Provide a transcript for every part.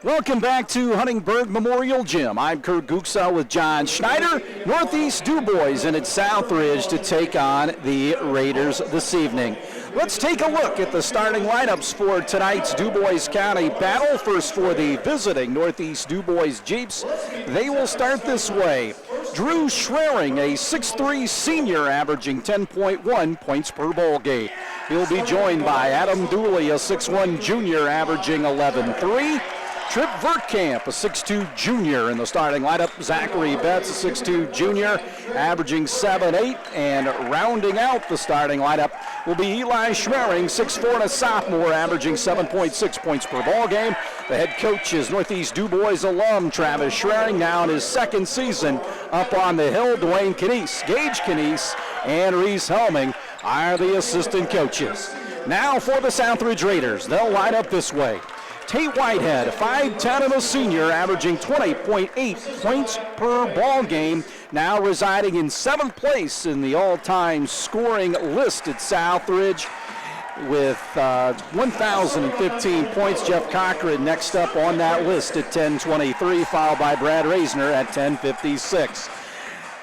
Welcome back to Huntingburg Memorial Gym. I'm Kurt Gutgsell with John Schneider. Northeast Dubois in its Southridge to take on the Raiders this evening. Let's take a look at the starting lineups for tonight's Dubois County battle. First for the visiting Northeast Dubois Jeeps. They will start this way. Drew Schraring, a 6'3 senior averaging 10.1 points per ball game. He'll be joined by Adam Dooley, a 6'1 junior averaging 11.3. Trip Verkamp, a 6'2 junior in the starting lineup. Zachary Betts, a 6'2 junior, averaging 7'8. And rounding out the starting lineup will be Eli Schraring, 6'4 and a sophomore, averaging 7.6 points per ball game. The head coach is Northeast Dubois alum Travis Schraring, now in his second season up on the hill. Dwayne Canese, Gage Canese, and Reese Helming are the assistant coaches. Now for the Southridge Raiders, they'll line up this way. Tate Whitehead, a 5'10 and a senior, averaging 20.8 points per ball game, now residing in 7th place in the all-time scoring list at Southridge with 1,015 points. Jeff Cochran next up on that list at 10.23, followed by Brad Reisner at 10.56.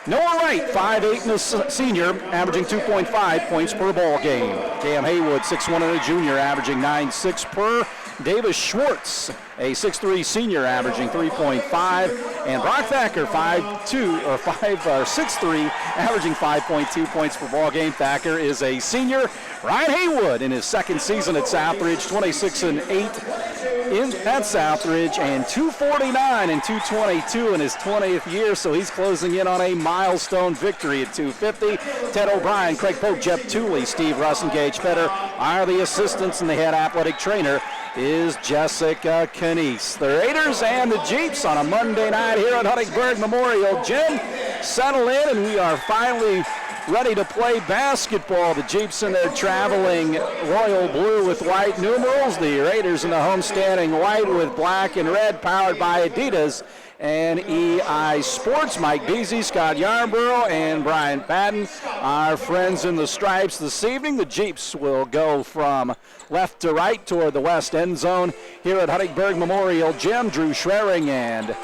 Noah Wright, 5'8 and a senior, averaging 2.5 points per ball game. Cam Haywood, 6'1 and a junior, averaging 9.6 per. Davis Schwartz, a 6'3 senior, averaging 3.5, and Brock Thacker, 6'3, averaging 5.2 points per ball game. Thacker is a senior. Ryan Haywood in his second season at Southridge, 26-8 at Southridge, and 249 and 222 in his 20th year, so he's closing in on a milestone victory at 250. Ted O'Brien, Craig Polk, Jeff Tooley, Steve Russ, and Gage Fetter are the assistants, and the head athletic trainer is Jessica Canese. The Raiders and the Jeeps on a Monday night here at Huntingburg Memorial Gym settle in, and we are finally ready to play basketball. The Jeeps in their traveling royal blue with white numerals. The Raiders in the homestanding white with black and red, powered by Adidas and EI Sports. Mike Beasy, Scott Yarborough, and Brian Patton, our friends in the stripes this evening. The Jeeps will go from left to right toward the west end zone here at Huntingburg Memorial Gym. Drew Schraring and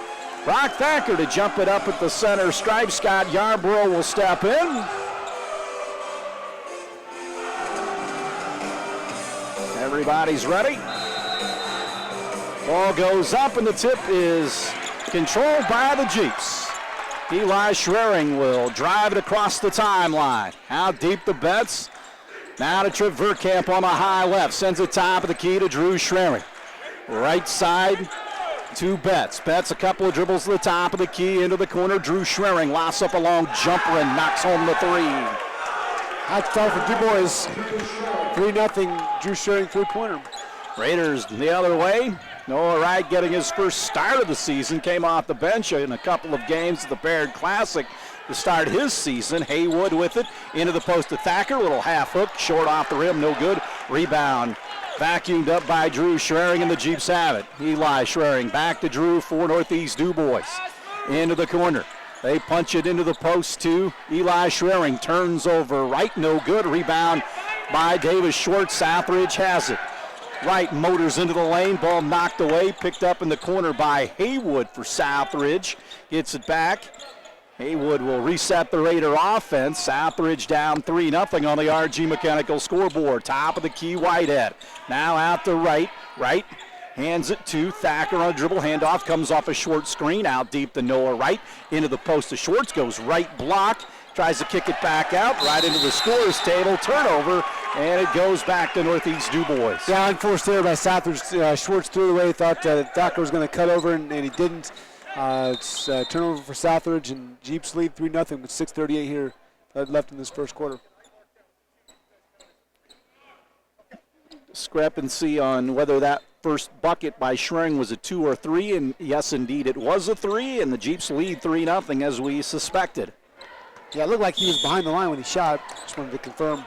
Brock Thacker to jump it up at the center stripe. Scott Yarborough will step in. Everybody's ready. Ball goes up, and the tip is controlled by the Jeeps. Eli Schraring will drive it across the timeline. Out deep the Betts. Now to Trip Verkamp on the high left. Sends it top of the key to Drew Schraring. Right side to Betts. Betts a couple of dribbles to the top of the key into the corner. Drew Schraring lofts up a long jumper and knocks home the three. High start for Dubois. 3-0, Drew Schraring three-pointer. Raiders the other way. Noah Wright getting his first start of the season. Came off the bench in a couple of games at the Baird Classic to start his season. Haywood with it into the post to Thacker. Little half hook, short off the rim, no good. Rebound vacuumed up by Drew Schraring, and the Jeeps have it. Eli Schraring back to Drew for Northeast Dubois. Into the corner. They punch it into the post to Eli Schraring. Turns over right, no good. Rebound by Davis Schwartz. Southridge has it. Wright motors into the lane. Ball knocked away. Picked up in the corner by Haywood for Southridge. Gets it back. Haywood will reset the Raider offense. Southridge down 3-0 on the RG Mechanical scoreboard. Top of the key, Whitehead. Now out to Wright. Wright hands it to Thacker on a dribble. Handoff comes off a short screen. Out deep to Noah Wright. Into the post to Schwartz. Goes right block. Tries to kick it back out. Right into the scorer's table. Turnover. And it goes back to Northeast Dubois. Yeah, unforced there by Southridge. Schwartz threw it away. Thought Thacker was going to cut over, and he didn't. It's turnover for Southridge, and Jeeps lead 3-0 with 6:38 here left in this first quarter. Discrepancy on whether that first bucket by Schraring was a 2 or 3, and yes, indeed, it was a 3, and the Jeeps lead 3-0 as we suspected. Yeah, it looked like he was behind the line when he shot. Just wanted to confirm.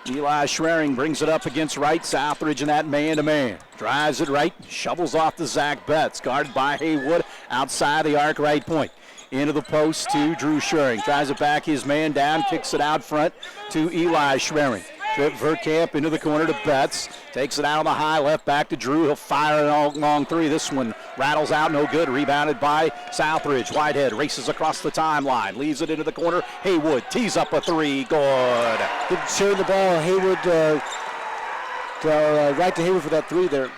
Eli Schraring brings it up against Wright. Southridge in that man-to-man. Drives it right, shovels off to Zach Betts. Guarded by Haywood outside the arc right point. Into the post to Drew Schraring. Tries it back, his man down, kicks it out front to Eli Schraring. Trip Verkamp into the corner to Betts. Takes it out on the high left, back to Drew. He'll fire a long three. This one rattles out, no good. Rebounded by Southridge. Whitehead races across the timeline, leaves it into the corner. Haywood tees up a three. Good. Good sharing the ball. Haywood, right to Haywood for that three there.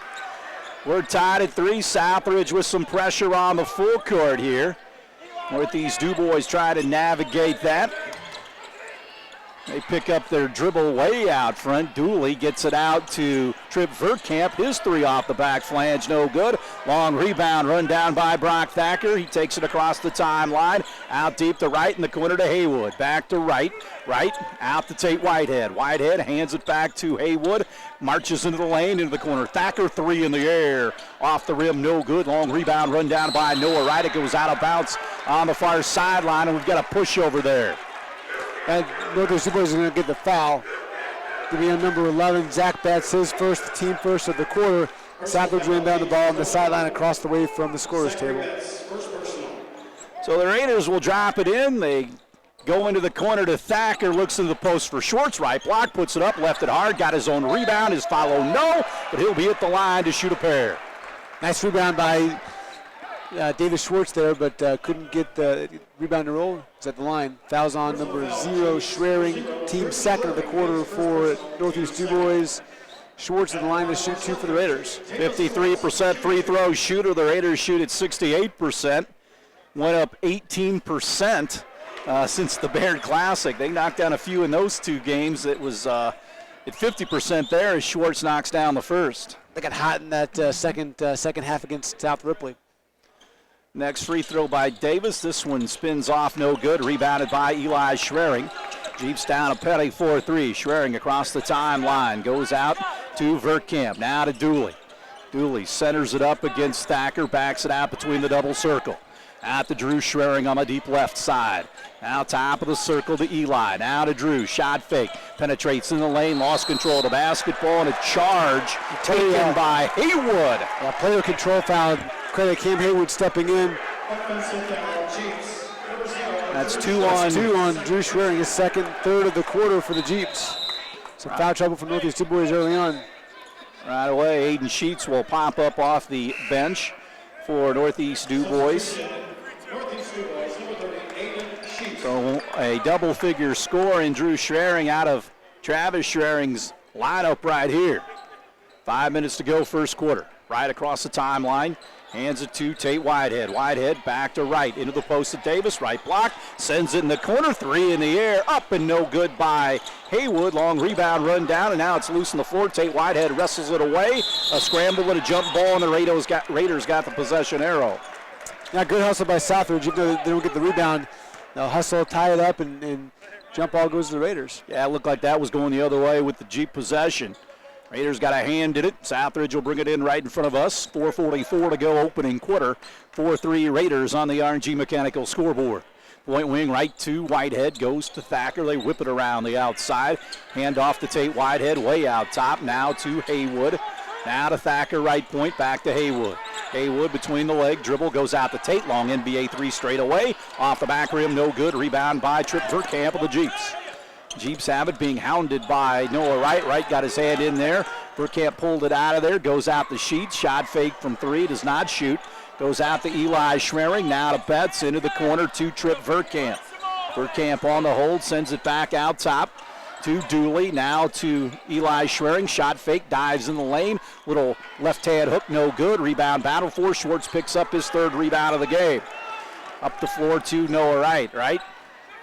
We're tied at 3. Southridge with some pressure on the full court here. Northeast Dubois try to navigate that. They pick up their dribble way out front. Dooley gets it out to Trip Verkamp. His three off the back flange, no good. Long rebound run down by Brock Thacker. He takes it across the timeline. Out deep to right in the corner to Haywood. Back to right. Right, out to Tate Whitehead. Whitehead hands it back to Haywood. Marches into the lane, into the corner. Thacker three in the air. Off the rim, no good. Long rebound run down by Noah Wright. It goes out of bounds on the far sideline, and we've got a push over there. And Northeast Dubois is going to get the foul. To be on number 11, Zach Betts, his first, the team first of the quarter. Southridge ran down the ball on the sideline across the way from the scorer's table. So the Raiders will drop it in. They go into the corner to Thacker, looks into the post for Schwartz. Right block, puts it up, left it hard, got his own rebound. His follow, no, but he'll be at the line to shoot a pair. Nice rebound by David Schwartz there, but couldn't get the rebound to roll. He's at the line. Fouls on number 0, Schraring, team second of the quarter for Northeast Dubois. Schwartz at the line to shoot 2 for the Raiders. 53% free throw shooter. The Raiders shoot at 68%. Went up 18% since the Baird Classic. They knocked down a few in those 2 games. It was at 50% there as Schwartz knocks down the first. They got hot in that second half against South Ripley. Next free throw by Davis. This one spins off, no good. Rebounded by Eli Schraring. Jeeps down a petty 4-3. Schraring across the timeline. Goes out to Verkamp. Now to Dooley. Dooley centers it up against Thacker. Backs it out between the double circle. Out to Drew Schraring on the deep left side. Now top of the circle to Eli. Now to Drew. Shot fake. Penetrates in the lane. Lost control of the basketball. And a charge taken by Haywood. Player control foul. Credit Cam Haywood stepping in. That's two on Drew Schraring, his second, third of the quarter for the Jeeps. Some foul trouble for Northeast Dubois early on. Right away, Aiden Sheets will pop up off the bench for Northeast Dubois. So a double-figure score in Drew Schraring out of Travis Schraring's lineup right here. 5 minutes to go, first quarter. Right across the timeline. Hands it to Tate Whitehead. Whitehead back to right. Into the post to Davis. Right block. Sends it in the corner. 3 in the air. Up and no good by Haywood. Long rebound run down. And now it's loose on the floor. Tate Whitehead wrestles it away. A scramble and a jump ball. And the Raiders got the possession arrow. Now good hustle by Southridge. Even though they don't get the rebound, they'll hustle, tie it up, and jump ball goes to the Raiders. Yeah, it looked like that was going the other way with the Jeep possession. Raiders got a hand in it. Southridge will bring it in right in front of us. 4:44 to go, opening quarter. 4-3 Raiders on the RNG Mechanical scoreboard. Point wing right to Whitehead, goes to Thacker. They whip it around the outside. Hand off to Tate Whitehead, way out top. Now to Haywood. Now to Thacker, right point, back to Haywood. Haywood between the leg, dribble, goes out to Tate. Long NBA 3 straight away. Off the back rim, no good. Rebound by Trip Verkamp of the Jeeps. Jeeps have it, being hounded by Noah Wright. Wright got his hand in there. Verkamp pulled it out of there, goes out the sheet. Shot fake from 3, does not shoot. Goes out to Eli Schraring, now to Betts, into the corner to Trip Verkamp. Verkamp on the hold, sends it back out top to Dooley, now to Eli Schraring. Shot fake, dives in the lane. Little left-hand hook, no good. Rebound battle for Schwartz, picks up his 3rd rebound of the game. Up the floor to Noah Wright, right?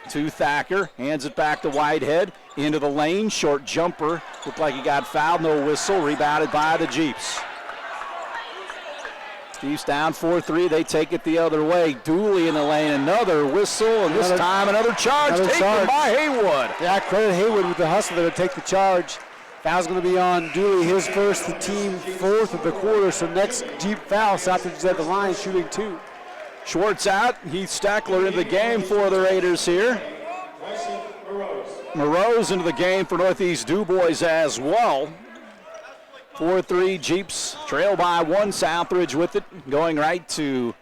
To Thacker, hands it back to Whitehead, into the lane, short jumper, looked like he got fouled, no whistle, rebounded by the Jeeps. Jeeps down 4-3, they take it the other way. Dooley in the lane, another whistle, and this time another charge taken by Haywood. Yeah, credit Haywood with the hustle there to take the charge. Foul's going to be on Dooley, his first, the team 4th of the quarter, so next Jeep foul, Southridge is at the line, shooting 2. Schwartz out. Heath Steckler into the game for the Raiders here. Moreau's into the game for Northeast Dubois as well. 4-3 Jeeps trail by 1. Southridge with it, going right to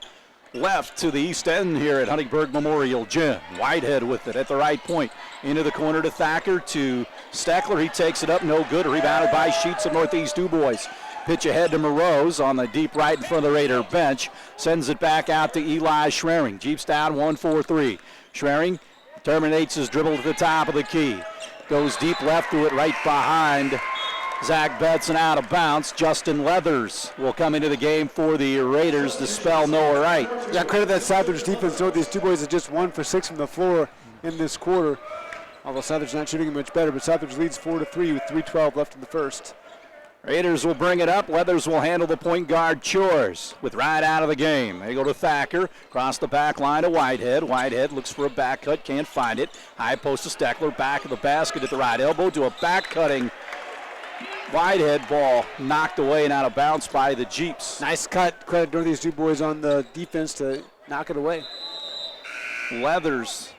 left to the east end here at Huntingburg Memorial Gym. Whitehead with it at the right point. Into the corner to Thacker, to Steckler. He takes it up, no good. Rebounded by Sheets of Northeast Dubois. Pitch ahead to Morose on the deep right in front of the Raider bench. Sends it back out to Eli Schraring. Jeeps down 1-4-3. Schraring terminates his dribble to the top of the key. Goes deep left to it right behind Zach Betts and out of bounds. Justin Leathers will come into the game for the Raiders to spell Noah Wright. Yeah, credit that Southridge defense. Northeast Dubois is just 1 for 6 from the floor in this quarter. Although Southridge not shooting much better, but Southridge leads 4-3 with 3:12 left in the first. Raiders will bring it up. Leathers will handle the point guard chores with Wright out of the game. They go to Thacker, cross the back line to Whitehead. Whitehead looks for a back cut, can't find it. High post to Steckler, back of the basket at the right elbow to a back cutting Whitehead. Ball knocked away and out of bounds by the Jeeps. Nice cut. Credit Northeast Dubois on the defense to knock it away. Leathers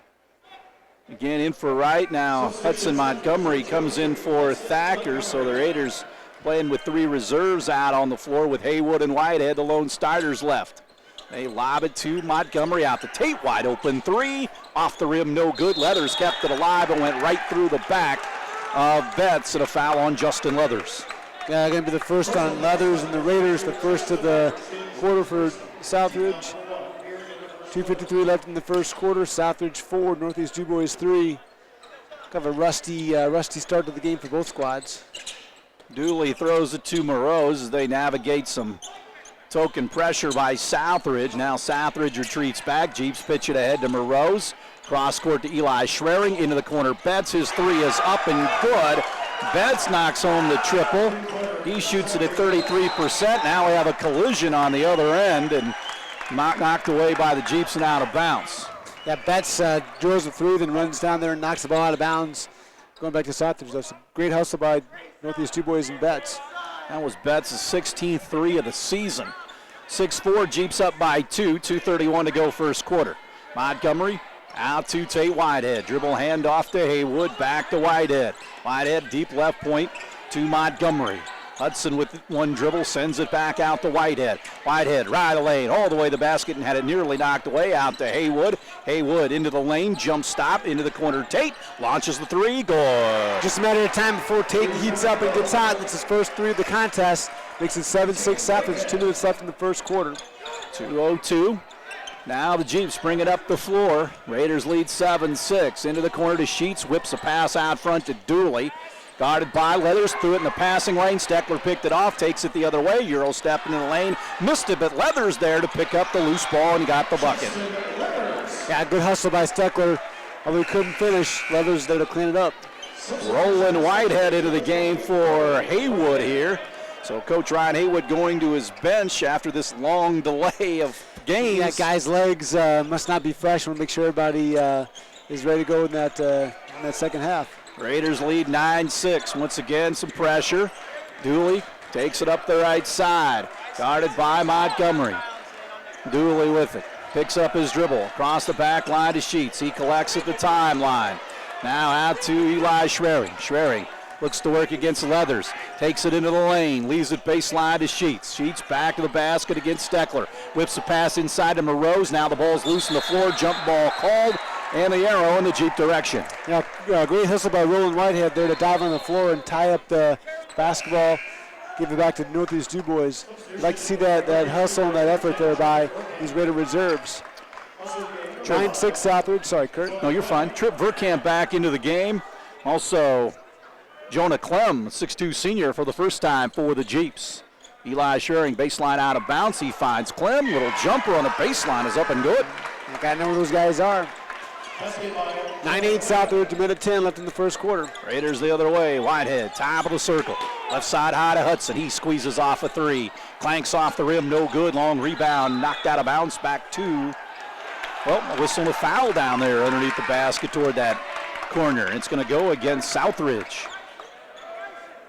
again in for Wright. Now Hudson Montgomery comes in for Thacker, so the Raiders playing with 3 reserves out on the floor with Haywood and Whitehead, the lone starters left. They lob it to Montgomery out to Tate, wide open 3. Off the rim, no good. Leathers kept it alive and went right through the back of Betts, and a foul on Justin Leathers. Yeah, going to be the first on Leathers, and the Raiders the first of the quarter for Southridge. 2:53 left in the first quarter. Southridge 4, Northeast Dubois 3. Kind of a rusty start to the game for both squads. Dooley throws it to Morose as they navigate some token pressure by Southridge. Now Southridge retreats back. Jeeps pitch it ahead to Morose. Cross court to Eli Schraring. Into the corner. Betts, his 3 is up and good. Betts knocks home the triple. He shoots it at 33%. Now we have a collision on the other end and knocked away by the Jeeps and out of bounds. Yeah, Betts drills the 3, then runs down there and knocks the ball out of bounds. Going back to Southridge. That's a great hustle by Northeast Dubois and Betts. That was Betts' 16th 3 of the season. 6-4, Jeeps up by 2. 2:31 to go first quarter. Montgomery out to Tate Whitehead. Dribble handoff to Haywood. Back to Whitehead. Whitehead deep left point to Montgomery. Hudson with 1 dribble sends it back out to Whitehead. Whitehead right of lane all the way to the basket and had it nearly knocked away out to Haywood. Haywood into the lane, jump stop into the corner. Tate launches the 3, good. Just a matter of time before Tate heats up and gets hot. That's his first 3 of the contest. Makes it 7-6 Southridge. 2 minutes left in the first quarter. 2:02. Now the Jeeps bring it up the floor. Raiders lead 7-6. Into the corner to Sheets. Whips a pass out front to Dooley. Guarded by Leathers, threw it in the passing lane. Steckler picked it off, takes it the other way. Euro step into the lane, missed it, but Leathers there to pick up the loose ball and got the bucket. Yeah, good hustle by Steckler. Although he couldn't finish, Leathers there to clean it up. Roland Whitehead into the game for Haywood here. So Coach Ryan Haywood going to his bench after this long delay of games. That guy's legs must not be fresh. I want to make sure everybody is ready to go in that second half. Raiders lead 9-6. Once again, some pressure. Dooley takes it up the right side. Guarded by Montgomery. Dooley with it. Picks up his dribble. Across the back line to Sheets. He collects at the timeline. Now out to Eli Schraring. Schraring looks to work against Leathers. Takes it into the lane. Leaves it baseline to Sheets. Sheets back to the basket against Steckler. Whips a pass inside to Morose. Now the ball's loose on the floor. Jump ball called. And the arrow in the Jeep direction. Yeah, great hustle by Roland Whitehead there to dive on the floor and tie up the basketball. Give it back to Northeast Dubois. I'd like to see that hustle and that effort there by these Raider reserves. 9-6 Southridge. Sorry, Kurt. No, you're fine. Trip Verkamp back into the game. Also, Jonah Clem, 6'2 senior for the first time for the Jeeps. Eli Schraring baseline out of bounds. He finds Clem. Little jumper on the baseline is up and good. I gotta know where those guys are. 9-8 Southridge, 1:10 left in the first quarter. Raiders the other way. Whitehead, top of the circle. Left side high to Hudson. He squeezes off a 3. Clanks off the rim, no good. Long rebound, knocked out of bounds back to, well, a whistle and a foul down there underneath the basket toward that corner. It's going to go against Southridge.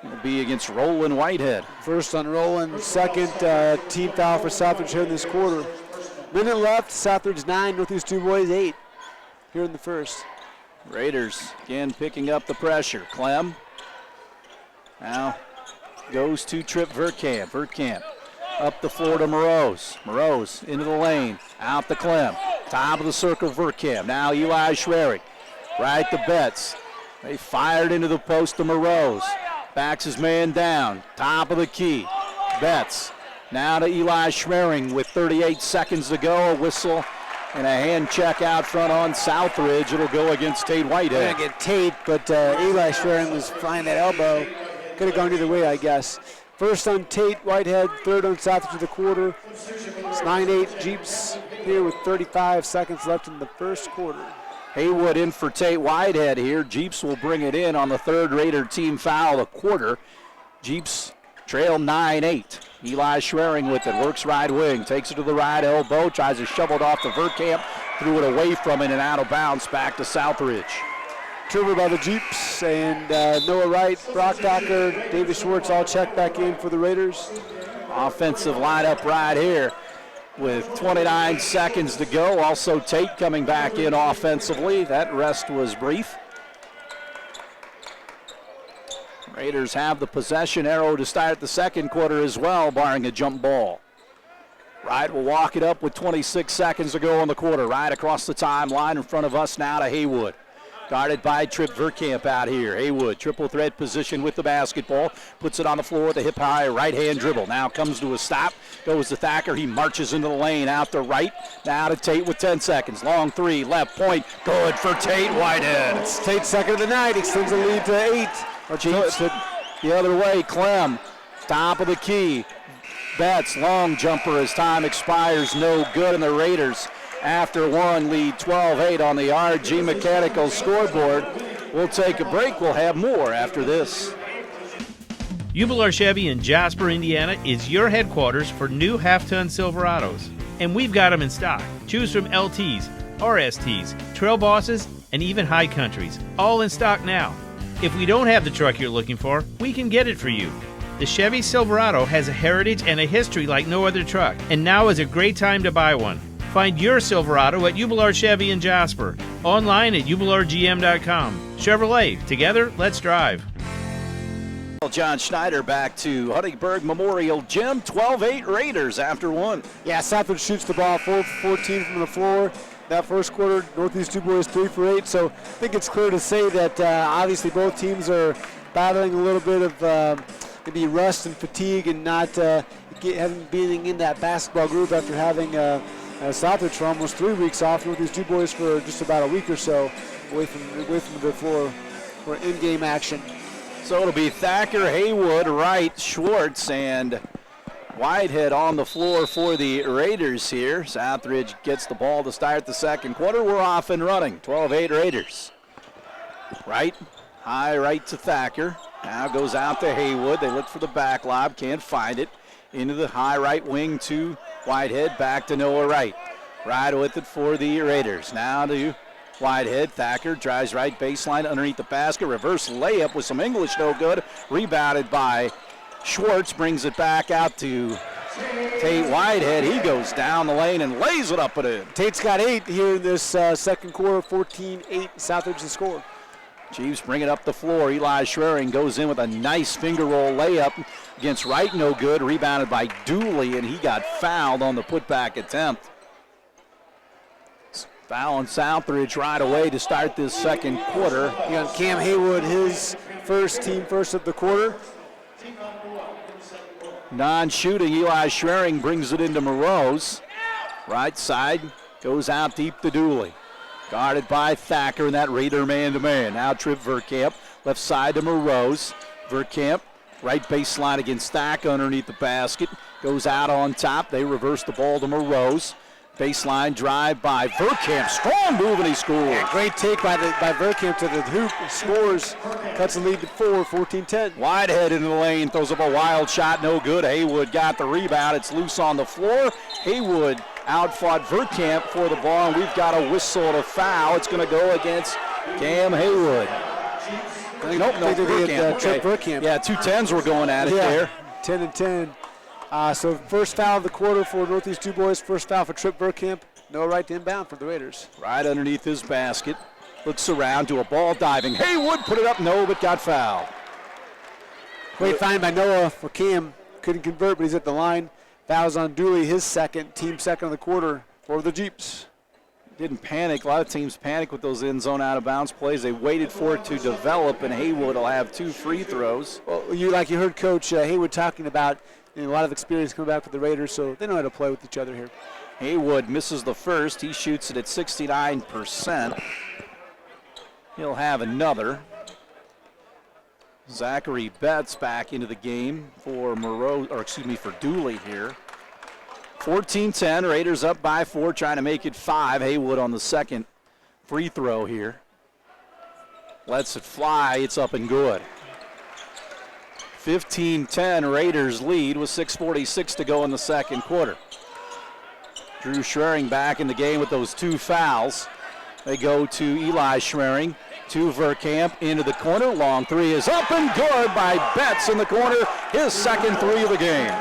It'll be against Roland Whitehead. First on Roland, second team foul for Southridge here in this quarter. Minute left, Southridge 9, Northeast Dubois 8 here in the first. Raiders again picking up the pressure. Clem now goes to Trip Verkamp. Verkamp Up the floor to Morose. Morose into the lane. Out to Clem. Top of the circle, Verkamp. Now Eli Schwerig. Right to Betts. They fired into the post to Morose. Backs his man down. Top of the key. Betts. Now to Eli Schwerig with 38 seconds to go. A whistle and a hand check out front on Southridge. It'll go against Tate Whitehead. Gonna get Tate, but Eli Schwerin was flying that elbow. Could have gone either way, I guess. First on Tate Whitehead, third on Southridge of the quarter. It's 9-8 Jeeps here with 35 seconds left in the first quarter. Haywood in for Tate Whitehead here. Jeeps will bring it in on the third Raider team foul, a quarter. Jeeps trail 9-8. Eli Schwerin with it, works right wing, takes it to the right elbow, tries to shovel it off to Verkamp, threw it away from it and out of bounds back to Southridge. Turnover by the Jeeps, and Noah Wright, Brock Docker, Davis Schwartz all checked back in for the Raiders. Offensive lineup right here with 29 seconds to go. Also Tate coming back in offensively. That rest was brief. Raiders have the possession arrow to start the second quarter as well, barring a jump ball. Wright will walk it up with 26 seconds to go in the quarter. Right across the timeline in front of us now to Haywood. Guarded by Trip Verkamp out here. Haywood, triple threat position with the basketball. Puts it on the floor with a hip-high right-hand dribble. Now comes to a stop. Goes to Thacker. He marches into the lane out to Wright. Now to Tate with 10 seconds. Long three, left point. Good for Tate Whitehead. It's Tate's second of the night. Extends the lead to 8. Jeeps the other way. Clem, top of the key. Betts, long jumper as time expires. No good, and the Raiders, after one, lead 12-8 on the RG Mechanical scoreboard. We'll take a break. We'll have more after this. Jubilar Chevy in Jasper, Indiana is your headquarters for new half-ton Silverados. And we've got them in stock. Choose from LTs, RSTs, Trail Bosses, and even High Countries. All in stock now. If we don't have the truck you're looking for, we can get it for you. The Chevy Silverado has a heritage and a history like no other truck, and now is a great time to buy one. Find your Silverado at Jubilar Chevy in Jasper. Online at jubilargm.com. Chevrolet, together, let's drive. John Schneider back to Huntingburg Memorial Gym. 12-8 Raiders after one. Yeah, Southridge shoots the ball 4 for 14 from the floor. That first quarter, Northeast Dubois 3 for 8. So I think it's clear to say that obviously both teams are battling a little bit of maybe rust and fatigue and not having being in that basketball group after having Southridge for almost 3 weeks off. Northeast Dubois for just about a week or so away from the floor for in-game action. So it'll be Thacker, Haywood, Wright, Schwartz, and Whitehead on the floor for the Raiders here. Southridge gets the ball to start the second quarter. We're off and running. 12-8 Raiders. Wright, high right to Thacker. Now goes out to Haywood. They look for the back lob, can't find it. Into the high right wing to Whitehead, back to Noah Wright. Wright with it for the Raiders. Now to Whitehead. Thacker drives right baseline underneath the basket. Reverse layup with some English, no good. Rebounded by Schwartz, brings it back out to Tate Whitehead. He goes down the lane and lays it up and in. Tate's got 8 here in this second quarter, 14-8, Southridge to score. Chiefs bring it up the floor. Eli Schwerin goes in with a nice finger roll layup against Wright, no good. Rebounded by Dooley, and he got fouled on the putback attempt. Foul on Southridge right away to start this second quarter. You got Cam Haywood, his team first of the quarter. Non-shooting, Eli Schwerin brings it into Morose. Right side, goes out deep to Dooley. Guarded by Thacker in that Raider man-to-man. Now Trip Verkamp, left side to Morose. Verkamp, right baseline against Thacker underneath the basket. Goes out on top. They reverse the ball to Morose. Baseline drive by Verkamp. Strong move, and he scores. Yeah, great take by Verkamp to the hoop. Scores. Cuts the lead to 4, 14-10. Whitehead into the lane. Throws up a wild shot. No good. Haywood got the rebound. It's loose on the floor. Haywood outfought Verkamp for the ball, and we've got a whistle and a foul. It's going to go against Cam Haywood. Nope, Verkamp. Trip Verkamp. Yeah, 2 10s were going at it there. 10 and 10. So first foul of the quarter for Northeast Dubois. First foul for Trip Verkamp. No right to inbound for the Raiders. Right underneath his basket. Looks around to a ball diving. Haywood put it up, no, but got fouled. Great find by Noah for Cam. Couldn't convert, but he's at the line. Fouls on Dooley, his second, team second of the quarter for the Jeeps. Didn't panic. A lot of teams panic with those end zone out of bounds plays. They waited for it to develop, and Haywood will have 2 free throws. Well, you heard Coach Haywood talking about a lot of experience coming back with the Raiders, so they know how to play with each other here. Haywood misses the first. He shoots it at 69%. He'll have another. Zachary Betts back into the game for for Dooley here. 14-10, Raiders up by 4, trying to make it 5. Haywood on the second free throw here. Lets it fly, it's up and good. 15-10, Raiders lead with 6:46 to go in the second quarter. Drew Schwering back in the game with those 2 fouls. They go to Eli Schwering, to Verkamp, into the corner. Long 3 is up and good by Betts in the corner, his second 3 of the game.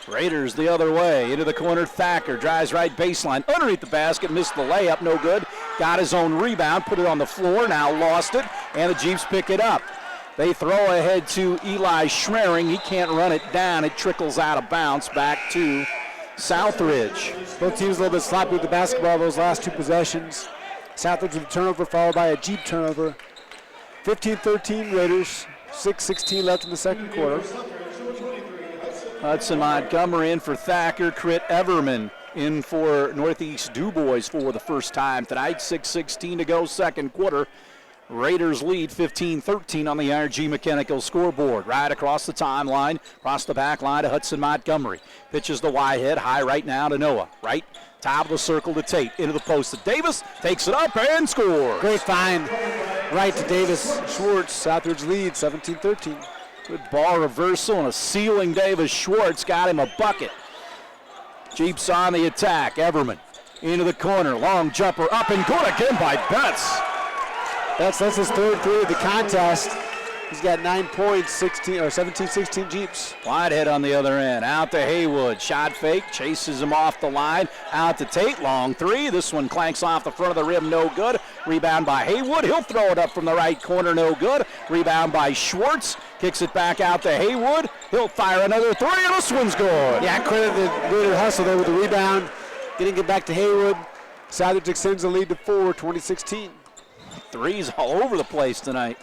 Raiders the other way, into the corner. Thacker drives right baseline, underneath the basket, missed the layup, no good. Got his own rebound, put it on the floor, now lost it, and the Jeeps pick it up. They throw ahead to Eli Schwering. He can't run it down. It trickles out of bounds back to Southridge. Both teams a little bit sloppy with the basketball those last 2 possessions. Southridge with a turnover followed by a Jeep turnover. 15-13 Raiders, 6:16 left in the second quarter. Hudson Montgomery in for Thacker. Crit Everman in for Northeast Dubois for the first time tonight. 6:16 to go, second quarter. Raiders lead 15-13 on the RG Mechanical scoreboard. Right across the timeline, across the back line to Hudson Montgomery. Pitches the Whitehead, high right now to Noah. Right, top of the circle to Tate. Into the post to Davis, takes it up and scores. Great find, right to Davis Schwartz. Southridge lead 17-13. Good ball reversal and a ceiling. Davis Schwartz got him a bucket. Jeeps on the attack. Everman into the corner. Long jumper up and good again by Betts. That's his third 3 of the contest. He's got 9 points, 17-16 Jeeps. Whitehead on the other end. Out to Haywood. Shot fake. Chases him off the line. Out to Tate. Long 3. This one clanks off the front of the rim. No good. Rebound by Haywood. He'll throw it up from the right corner. No good. Rebound by Schwartz. Kicks it back out to Haywood. He'll fire another 3, and this one's good. Yeah, credit the Raider hustle there with the rebound. Getting it back to Haywood. Southridge extends the lead to 4, 2016. Threes all over the place tonight.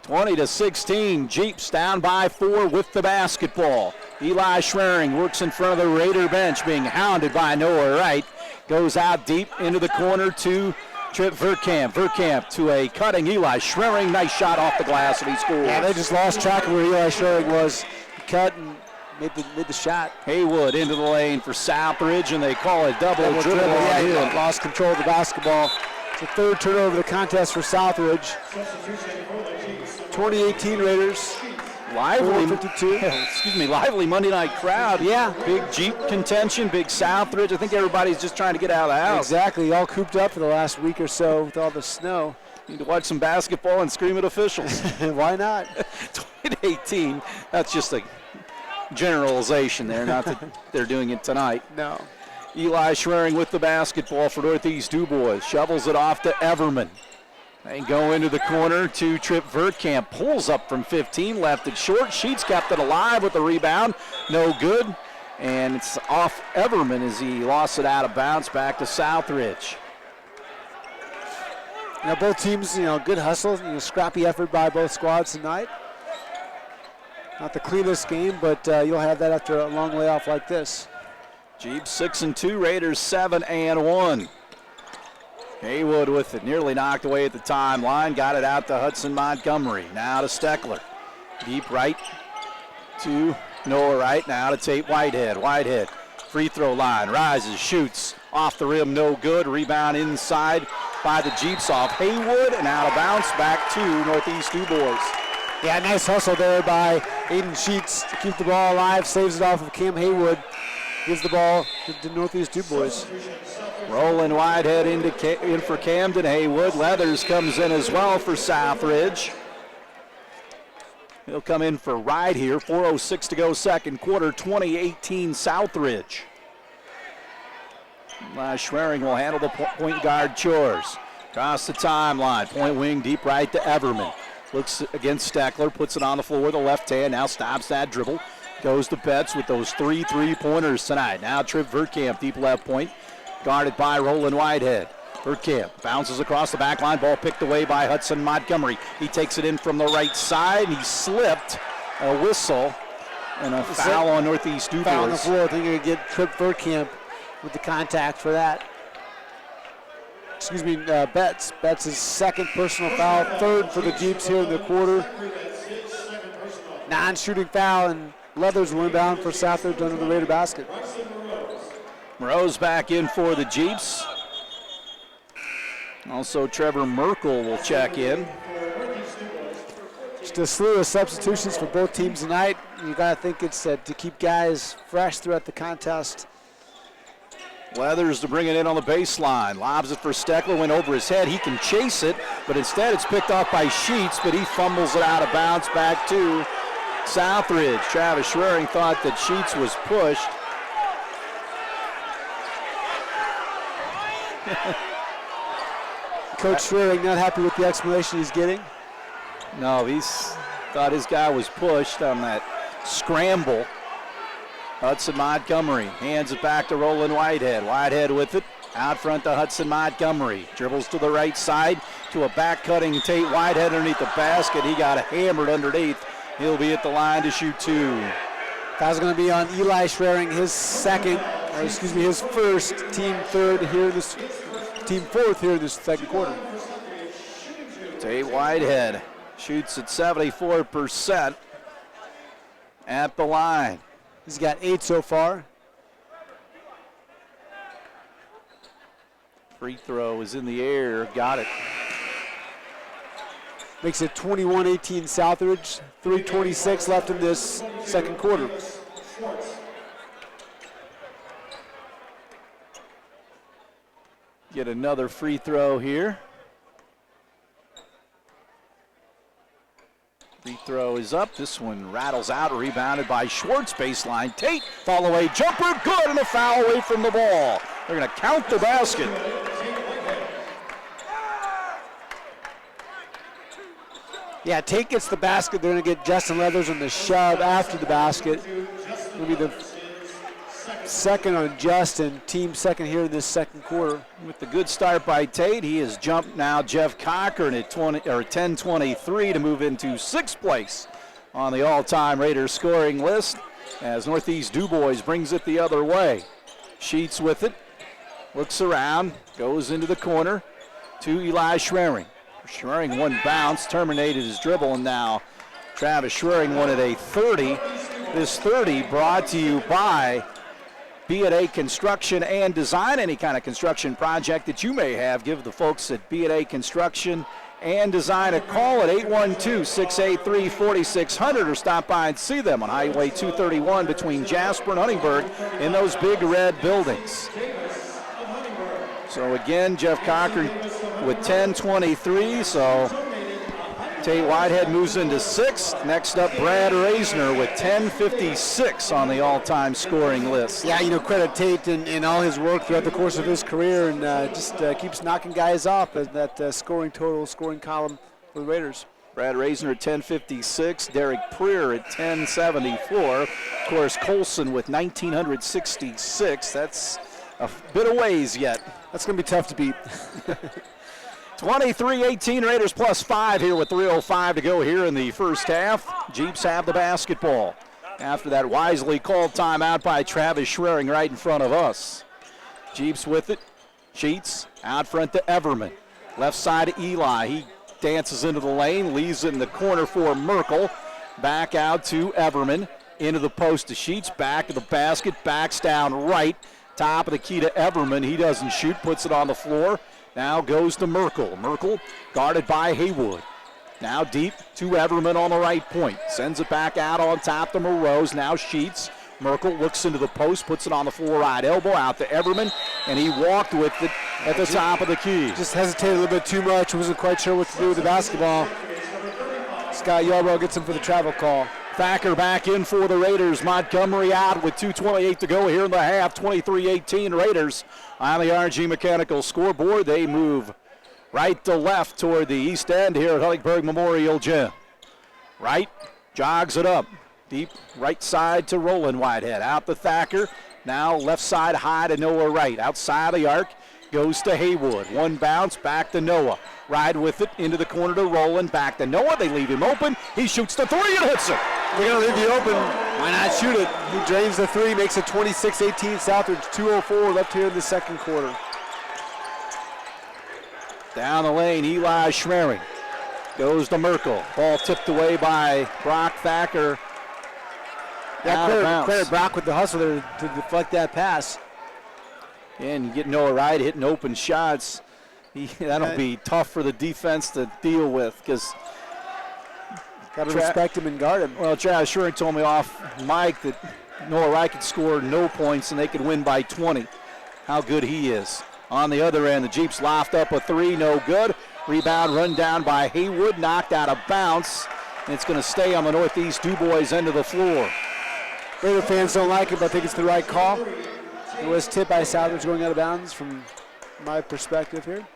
20-16, Jeeps down by 4 with the basketball. Eli Schwering works in front of the Raider bench, being hounded by Noah Wright. Goes out deep into the corner to Trip Verkamp. Verkamp to a cutting Eli Schwering. Nice shot off the glass, and he scores. Yeah, they just lost track of where Eli Schwering was. He cut and made the shot. Haywood into the lane for Southridge, and they call it double dribble. Yeah, he lost control of the basketball. It's the 3rd turnover of the contest for Southridge. 2018 Raiders. Lively Monday night crowd. Yeah. Big Jeep contention, big Southridge. I think everybody's just trying to get out of the house. Exactly, all cooped up for the last week or so with all the snow. Need to watch some basketball and scream at officials. Why not? 2018, that's just a generalization there, not that they're doing it tonight. No. Eli Schwering with the basketball for Northeast Dubois. Shovels it off to Everman. They go into the corner to Trip Verkamp. Pulls up from 15, left it short. Sheets kept it alive with the rebound. No good. And it's off Everman as he lost it out of bounds back to Southridge. Now both teams, good hustle, scrappy effort by both squads tonight. Not the cleanest game, but you'll have that after a long layoff like this. Jeeps 6-2, Raiders 7-1. Haywood with it, nearly knocked away at the timeline. Got it out to Hudson Montgomery. Now to Steckler. Deep right to Noah Wright. Now to Tate Whitehead. Whitehead, free throw line, rises, shoots. Off the rim, no good. Rebound inside by the Jeeps off Haywood, and out of bounds back to Northeast Dubois. Yeah, nice hustle there by Aiden Sheets to keep the ball alive. Saves it off of Cam Haywood. Gives the ball to Northeast Dubois. Roland Whitehead in for Camden Haywood. Leathers comes in as well for Southridge. He'll come in for Wright here. 4:06 to go second quarter, 2018 Southridge. Schwering will handle the point guard chores. Across the timeline, point wing deep right to Everman. Looks against Steckler, puts it on the floor with the left hand, now stops that dribble. goes to Betts with those 3 3-pointers tonight. Now Tripp Verkamp, deep left point, guarded by Roland Whitehead. Verkamp bounces across the back line, ball picked away by Hudson Montgomery. He takes it in from the right side, and he slipped. A whistle and a foul on Northeast Dubois. Foul on the floor. I think you're going to get Tripp Verkamp with the contact for that. Excuse me, Betts. Betts' second personal foul, third for the Jeeps here in the quarter. Non-shooting foul, and Leathers will inbound for Southridge under the Raider basket. Moreau's back in for the Jeeps. Also, Trevor Merkel will check in. Just a slew of substitutions for both teams tonight. You got to think it's to keep guys fresh throughout the contest. Leathers to bring it in on the baseline. Lobs it for Steckler, went over his head. He can chase it, but instead it's picked off by Sheets, but he fumbles it out of bounds back to Southridge. Travis Schwering thought that Sheets was pushed. Coach Schwering not happy with the explanation he's getting. No, he's thought his guy was pushed on that scramble. Hudson Montgomery hands it back to Roland Whitehead. Whitehead with it. Out front to Hudson Montgomery. Dribbles to the right side to a back-cutting Tate Whitehead underneath the basket. He got hammered underneath. He'll be at the line to shoot 2. Foul's going to be on Eli Schwering, his first, team fourth here in this second quarter. Tate Whitehead shoots at 74% at the line. He's got 8 so far. Free throw is in the air. Got it. Makes it 21-18 Southridge. 3:26 left in this second quarter. Get another free throw here. Free throw is up. This one rattles out, rebounded by Schwartz. Baseline. Tate, fall away jumper, good, and a foul away from the ball. They're going to count the basket. Yeah, Tate gets the basket. They're going to get Justin Leathers on the shove after the basket. It'll be the second on Justin, team second here in this second quarter. With the good start by Tate, he has jumped now Jeff Cochran at 10-23 to move into 6th place on the all-time Raiders scoring list as Northeast Dubois brings it the other way. Sheets with it, looks around, goes into the corner to Eli Schwering. Schwering one bounce, terminated his dribble, and now Travis Schwering wanted a 30. This 30 brought to you by B&A Construction and Design. Any kind of construction project that you may have, give the folks at B&A Construction and Design a call at 812-683-4600 or stop by and see them on Highway 231 between Jasper and Huntingburg in those big red buildings. So again, Jeff Cochran with 10-23, so Tate Whitehead moves into 6th. Next up, Brad Reisner with 10:56 on the all-time scoring list. Yeah, credit Tate in all his work throughout the course of his career, and just keeps knocking guys off at that scoring column for the Raiders. Brad Reisner at 10:56, Derek Preer at 10:74. Of course, Colson with 1966. That's a bit of ways yet. That's going to be tough to beat. 23-18 Raiders plus 5 here with 3:05 to go here in the first half. Jeeps have the basketball after that wisely called timeout by Travis Schwering right in front of us. Jeeps with it. Sheets out front to Everman. Left side to Eli. He dances into the lane, leaves it in the corner for Merkel. Back out to Everman. Into the post to Sheets. Back to the basket. Backs down right. Top of the key to Everman. He doesn't shoot. Puts it on the floor. Now goes to Merkel. Merkel guarded by Haywood. Now deep to Everman on the right point. Sends it back out on top to Moreau's. Now Sheets. Merkel looks into the post, puts it on the floor right elbow out to Everman, and he walked with it at the top of the key. Just hesitated a little bit too much. Wasn't quite sure what to do with the basketball. Scott Yarbrough gets him for the travel call. Thacker back in for the Raiders. Montgomery out with 2:28 to go here in the half. 23-18 Raiders on the RG Mechanical scoreboard. They move right to left toward the east end here at Huntingburg Memorial Gym. Right, jogs it up. Deep right side to Roland Whitehead. Out to Thacker. Now left side high to Noah Wright. Outside the arc goes to Haywood. One bounce back to Noah. Ride with it into the corner to Roland. Back to Noah. They leave him open. He shoots the three and hits it. They're going to leave you open. Why not shoot it? He drains the three, makes it 26-18 Southridge. 2:04 left here in the second quarter. Down the lane, Eli Schmering goes to Merkel. Ball tipped away by Brock Thacker. Credit Brock with the hustle there to deflect that pass. And you get Noah Wright hitting open shots. That'll be tough for the defense to deal with because got to respect him and guard him. Well, Travis Schmering told me off mic that Noah Wright could score no points and they could win by 20. How good he is. On the other end, the Jeeps loft up a three, no good. Rebound run down by Haywood, knocked out of bounds. And it's going to stay on the Northeast Dubois end of the floor. Raider fans don't like it, but I think it's the right call. It was tipped by Southridge going out of bounds from my perspective here.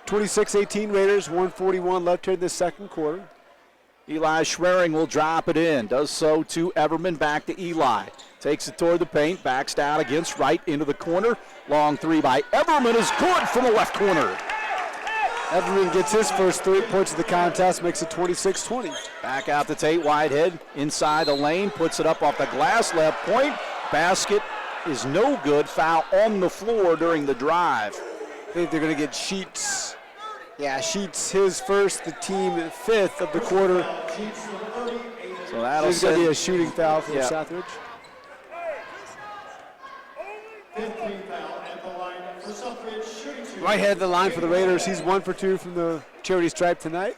26-18 Raiders, 1:41 left here in the second quarter. Eli Schmering will drop it in. Does so to Everman, back to Eli. Takes it toward the paint, backs down against Wright into the corner. Long three by Everman is good from the left corner. Everman gets his first 3 points of the contest, makes it 26-20. Back out to Tate Whitehead, inside the lane, puts it up off the glass, left point. Basket is no good, foul on the floor during the drive. I think they're going to get Sheets. Yeah, Sheets his first, the team fifth of the quarter. So that'll There's going to be a shooting foul for Southridge. Whitehead the line for the Raiders. He's 1 for 2 from the charity stripe tonight.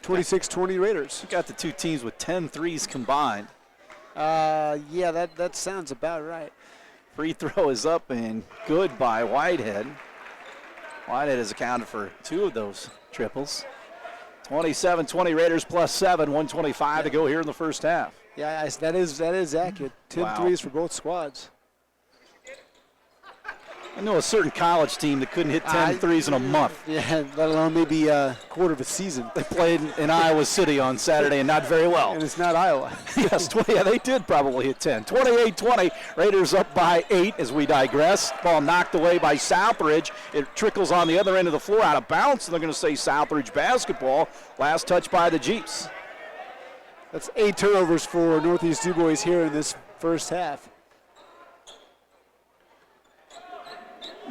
26-20 Raiders. We got the two teams with 10 threes combined. Yeah, that sounds about right. Free throw is up and good by Whitehead. Whitehead has accounted for 2 of those triples. 27-20 Raiders plus 7, 1:25 to go here in the first half. Yeah, that is accurate. 10 threes for both squads. I know a certain college team that couldn't hit 10 threes in a month. Yeah, let alone maybe a quarter of a season. They played in Iowa City on Saturday and not very well. And it's not Iowa. Yes, they did probably hit 10. 28-20, Raiders up by 8 as we digress. Ball knocked away by Southridge. It trickles on the other end of the floor out of bounds, and they're going to say Southridge basketball. Last touch by the Jeeps. That's 8 turnovers for Northeast Dubois here in this first half.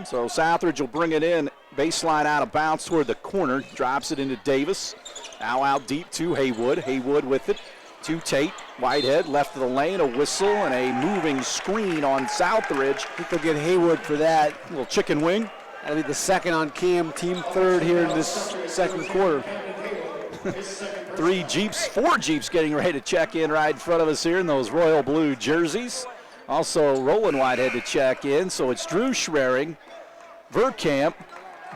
So Southridge will bring it in, baseline out of bounds toward the corner, drops it into Davis. Now out deep to Haywood. Haywood with it to Tate. Whitehead left of the lane, a whistle and a moving screen on Southridge. I think they'll get Haywood for that. A little chicken wing. That'll be the second on Cam, team third here in this second quarter. 4 Jeeps getting ready to check in right in front of us here in those royal blue jerseys. Also Roland Whitehead to check in, so it's Drew Schmering, Verkamp,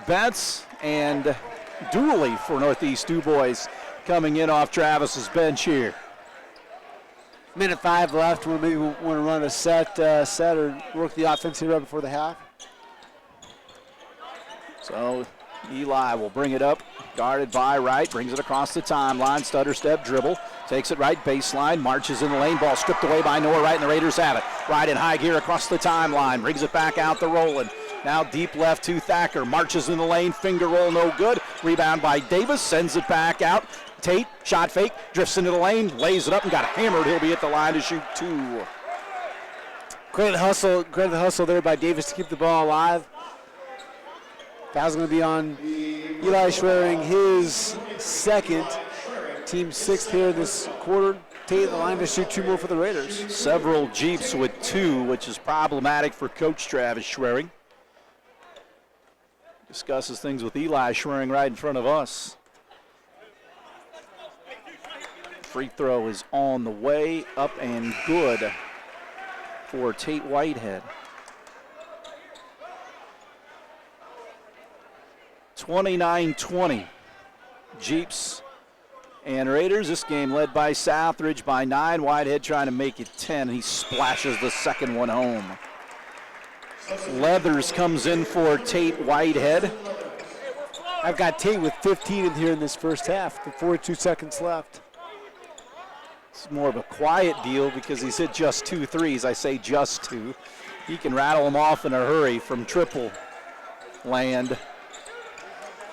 Betts, and Dooley for Northeast Dubois coming in off Travis's bench here. Minute 5 left. Maybe we want to run a set or work the offense here right before the half. So Eli will bring it up, guarded by Wright, brings it across the timeline, stutter step dribble, takes it right baseline, marches in the lane, ball stripped away by Noah Wright, and the Raiders have it. Wright in high gear across the timeline, brings it back out to Roland. Now deep left to Thacker, marches in the lane, finger roll no good, rebound by Davis, sends it back out. Tate, shot fake, drifts into the lane, lays it up and got hammered. He'll be at the line to shoot 2. Great hustle there by Davis to keep the ball alive. Foul's going to be on Eli Schmering, his second, team 6th here this quarter. Tate at the line to shoot 2 more for the Raiders. Several Jeeps with 2, which is problematic for Coach Travis Schmering. Discusses things with Eli Schmering right in front of us. Free throw is on the way, up and good for Tate Whitehead. 29-20, Jeeps and Raiders. This game led by Southridge by 9. Whitehead trying to make it 10. He splashes the second one home. Leathers comes in for Tate Whitehead. I've got Tate with 15 in here in this first half, with 42 seconds left. It's more of a quiet deal because he's hit just 2 threes. I say just 2. He can rattle them off in a hurry from triple land.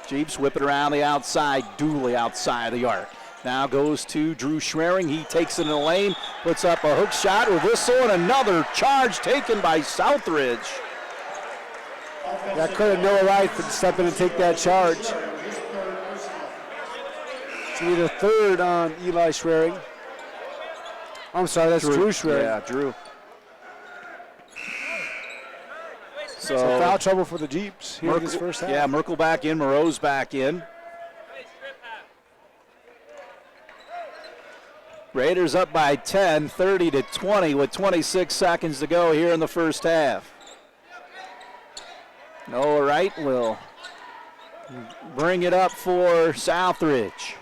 Jeeps whip it around the outside. Dooley outside the arc. Now goes to Drew Schwering. He takes it in the lane, puts up a hook shot, reversal, and another charge taken by Southridge. That credit Noah Wright for stepping and take that charge. It's need a third on Eli Schwering. I'm sorry, that's Drew Schwering. Yeah, Drew. So foul trouble for the Jeeps here in this first half. Yeah, Merkel back in, Moreau's back in. Raiders up by 10, 30-20 with 26 seconds to go here in the first half. Noah Wright will bring it up for Southridge.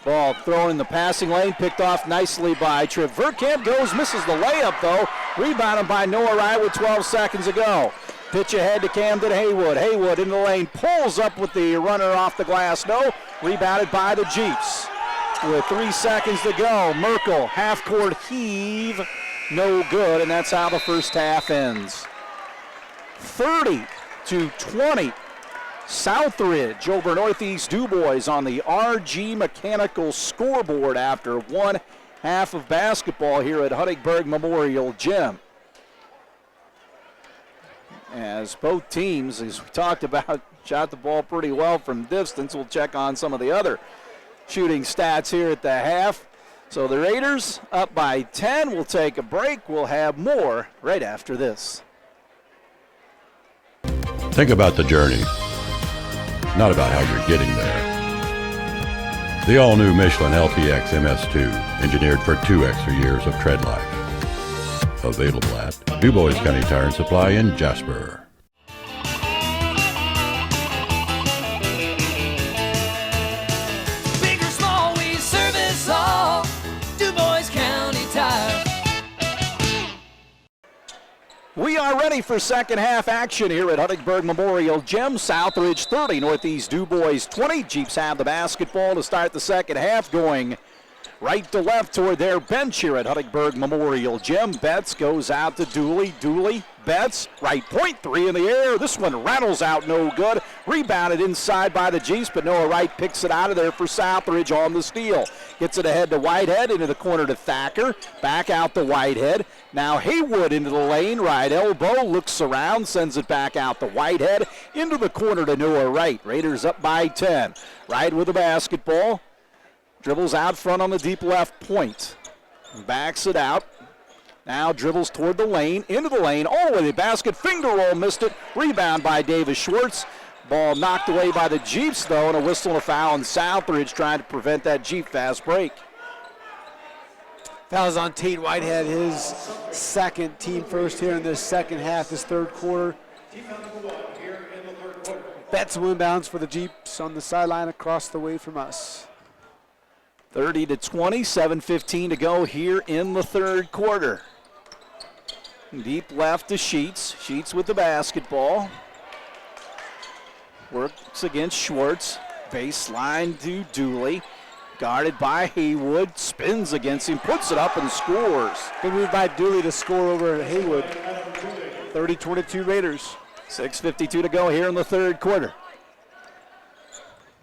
Ball thrown in the passing lane, picked off nicely by Tripp. Verkamp goes, misses the layup though. Rebounded by Noah Wright with 12 seconds to go. Pitch ahead to Camden Haywood. Haywood in the lane, pulls up with the runner off the glass. No, rebounded by the Jeeps. With 3 seconds to go, Merkel, half-court heave, no good, and that's how the first half ends. 30-20, Southridge over Northeast Dubois on the RG Mechanical scoreboard after one half of basketball here at Huntingburg Memorial Gym. As both teams, as we talked about, shot the ball pretty well from distance. We'll check on some of the other shooting stats here at the half. So the Raiders up by 10. We'll take a break. We'll have more right after this. Think about the journey, not about how you're getting there. The all-new Michelin LTX MS2, engineered for 2 extra years of tread life. Available at Dubois County Tire and Supply in Jasper. We are ready for second half action here at Huntingburg Memorial Gym. Southridge 30, Northeast Dubois 20. Jeeps have the basketball to start the second half, going right to left toward their bench here at Huntingburg Memorial Gym. Betts goes out to Dooley. Dooley, Betts, right point, 3 in the air. This one rattles out, no good. Rebounded inside by the Jeeps, but Noah Wright picks it out of there for Southridge on the steal. Gets it ahead to Whitehead, into the corner to Thacker. Back out to Whitehead. Now Haywood into the lane, right elbow, looks around, sends it back out to Whitehead. Into the corner to Noah Wright. Raiders up by 10. Wright with the basketball. Dribbles out front on the deep left point. Backs it out. Now dribbles toward the lane, into the lane, all the way to the basket. Finger roll, missed it. Rebound by Davis Schwartz. Ball knocked away by the Jeeps, though, and a whistle and a foul, and Southridge trying to prevent that Jeep fast break. Fouls on Tate Whitehead, his second, team first here in this second half, this third quarter. Betts will inbounds for the Jeeps on the sideline across the way from us. 30-20, 7:15 to go here in the third quarter. Deep left to Sheets. Sheets with the basketball. Works against Schwartz. Baseline to Dooley. Guarded by Haywood. Spins against him. Puts it up and scores. Good move by Dooley to score over Haywood. 30-22 Raiders. 6:52 to go here in the third quarter.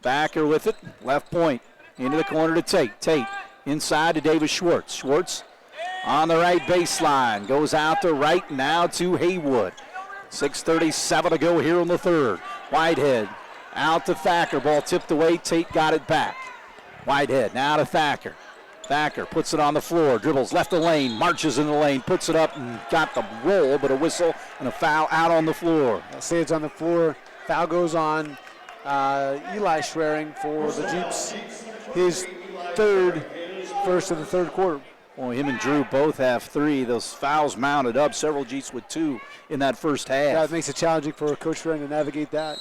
Backer with it. Left point. Into the corner to Tate. Tate inside to Davis Schwartz. Schwartz on the right baseline. Goes out to right, now to Haywood. 6:37 to go here in the third. Whitehead out to Thacker. Ball tipped away. Tate got it back. Whitehead now to Thacker. Thacker puts it on the floor. Dribbles left the lane. Marches in the lane. Puts it up and got the roll, but a whistle and a foul out on the floor. I'll say it's on the floor. Foul goes on Eli Schwering for the Jeeps. His first of the third quarter. Well, him and Drew both have 3. Those fouls mounted up. Several Jeeps with 2 in that first half. That makes it challenging for Coach Schwering to navigate that.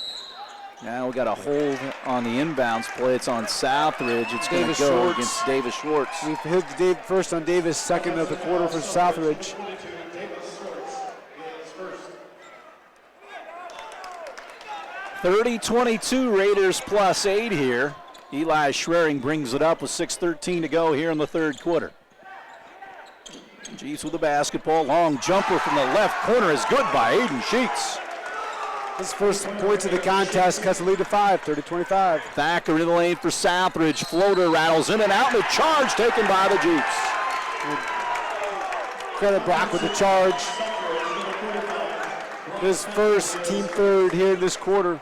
Now we got a hold on the inbounds play. It's on Southridge. It's going to go Schwartz against Davis Schwartz. We hit first on Davis, second of the quarter for Southridge. '30-22 Raiders +8 here. Eli Schwering brings it up with 6:13 to go here in the third quarter. Jeeps with the basketball. Long jumper from the left corner is good by Aiden Sheets. His first points of the contest cuts the lead to 5, 30-25. Thacker in the lane for Southridge. Floater rattles in and out. And a charge taken by the Jeeps. Credit Brock with the charge. His first, team third here in this quarter.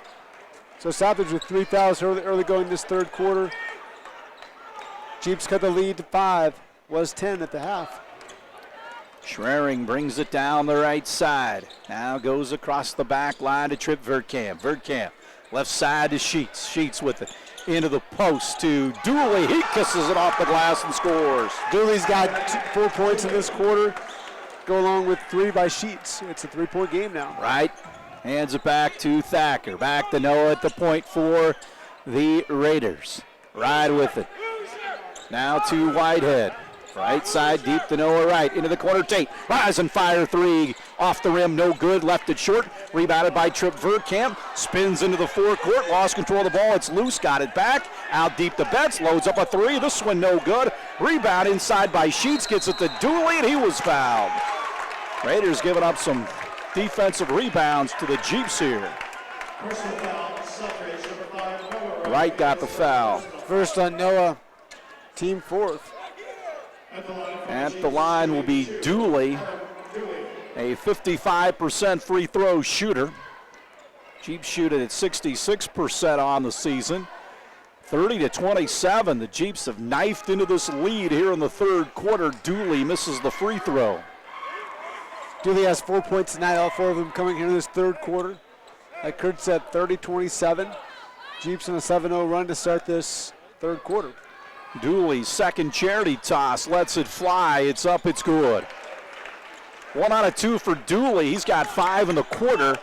So Southridge with 3 fouls early going this third quarter. Jeeps cut the lead to 5. Was 10 at the half. Schwering brings it down the right side. Now goes across the back line to Trip Verkamp. Verkamp left side to Sheets. Sheets with it into the post to Dooley. He kisses it off the glass and scores. Dooley's got 4 points in this quarter. Go along with 3 by Sheets. It's a 3-point game now. Right. Hands it back to Thacker. Back to Noah at the point for the Raiders. Right with it. Now to Whitehead. Right side deep to Noah right. Into the corner Tate. Rise and fire 3. Off the rim, no good. Left it short. Rebounded by Trip Verkamp. Spins into the forecourt. Lost control of the ball. It's loose. Got it back. Out deep to Betts. Loads up a 3. This one no good. Rebound inside by Sheets. Gets it to Dooley and he was fouled. Raiders giving up some defensive rebounds to the Jeeps here. Wright got the foul. First on Noah, team 4th. At the line will be Dooley, a 55% free throw shooter. Jeeps shoot it at 66% on the season. 30-27, the Jeeps have knifed into this lead here in the third quarter. Dooley misses the free throw. Dooley has 4 points tonight, all 4 of them coming here in this third quarter. Like Kurt said, 30-27. Jeeps on a 7-0 run to start this third quarter. Dooley's second charity toss lets it fly. It's up, it's good. 1 out of 2 for Dooley. He's got 5 in the quarter,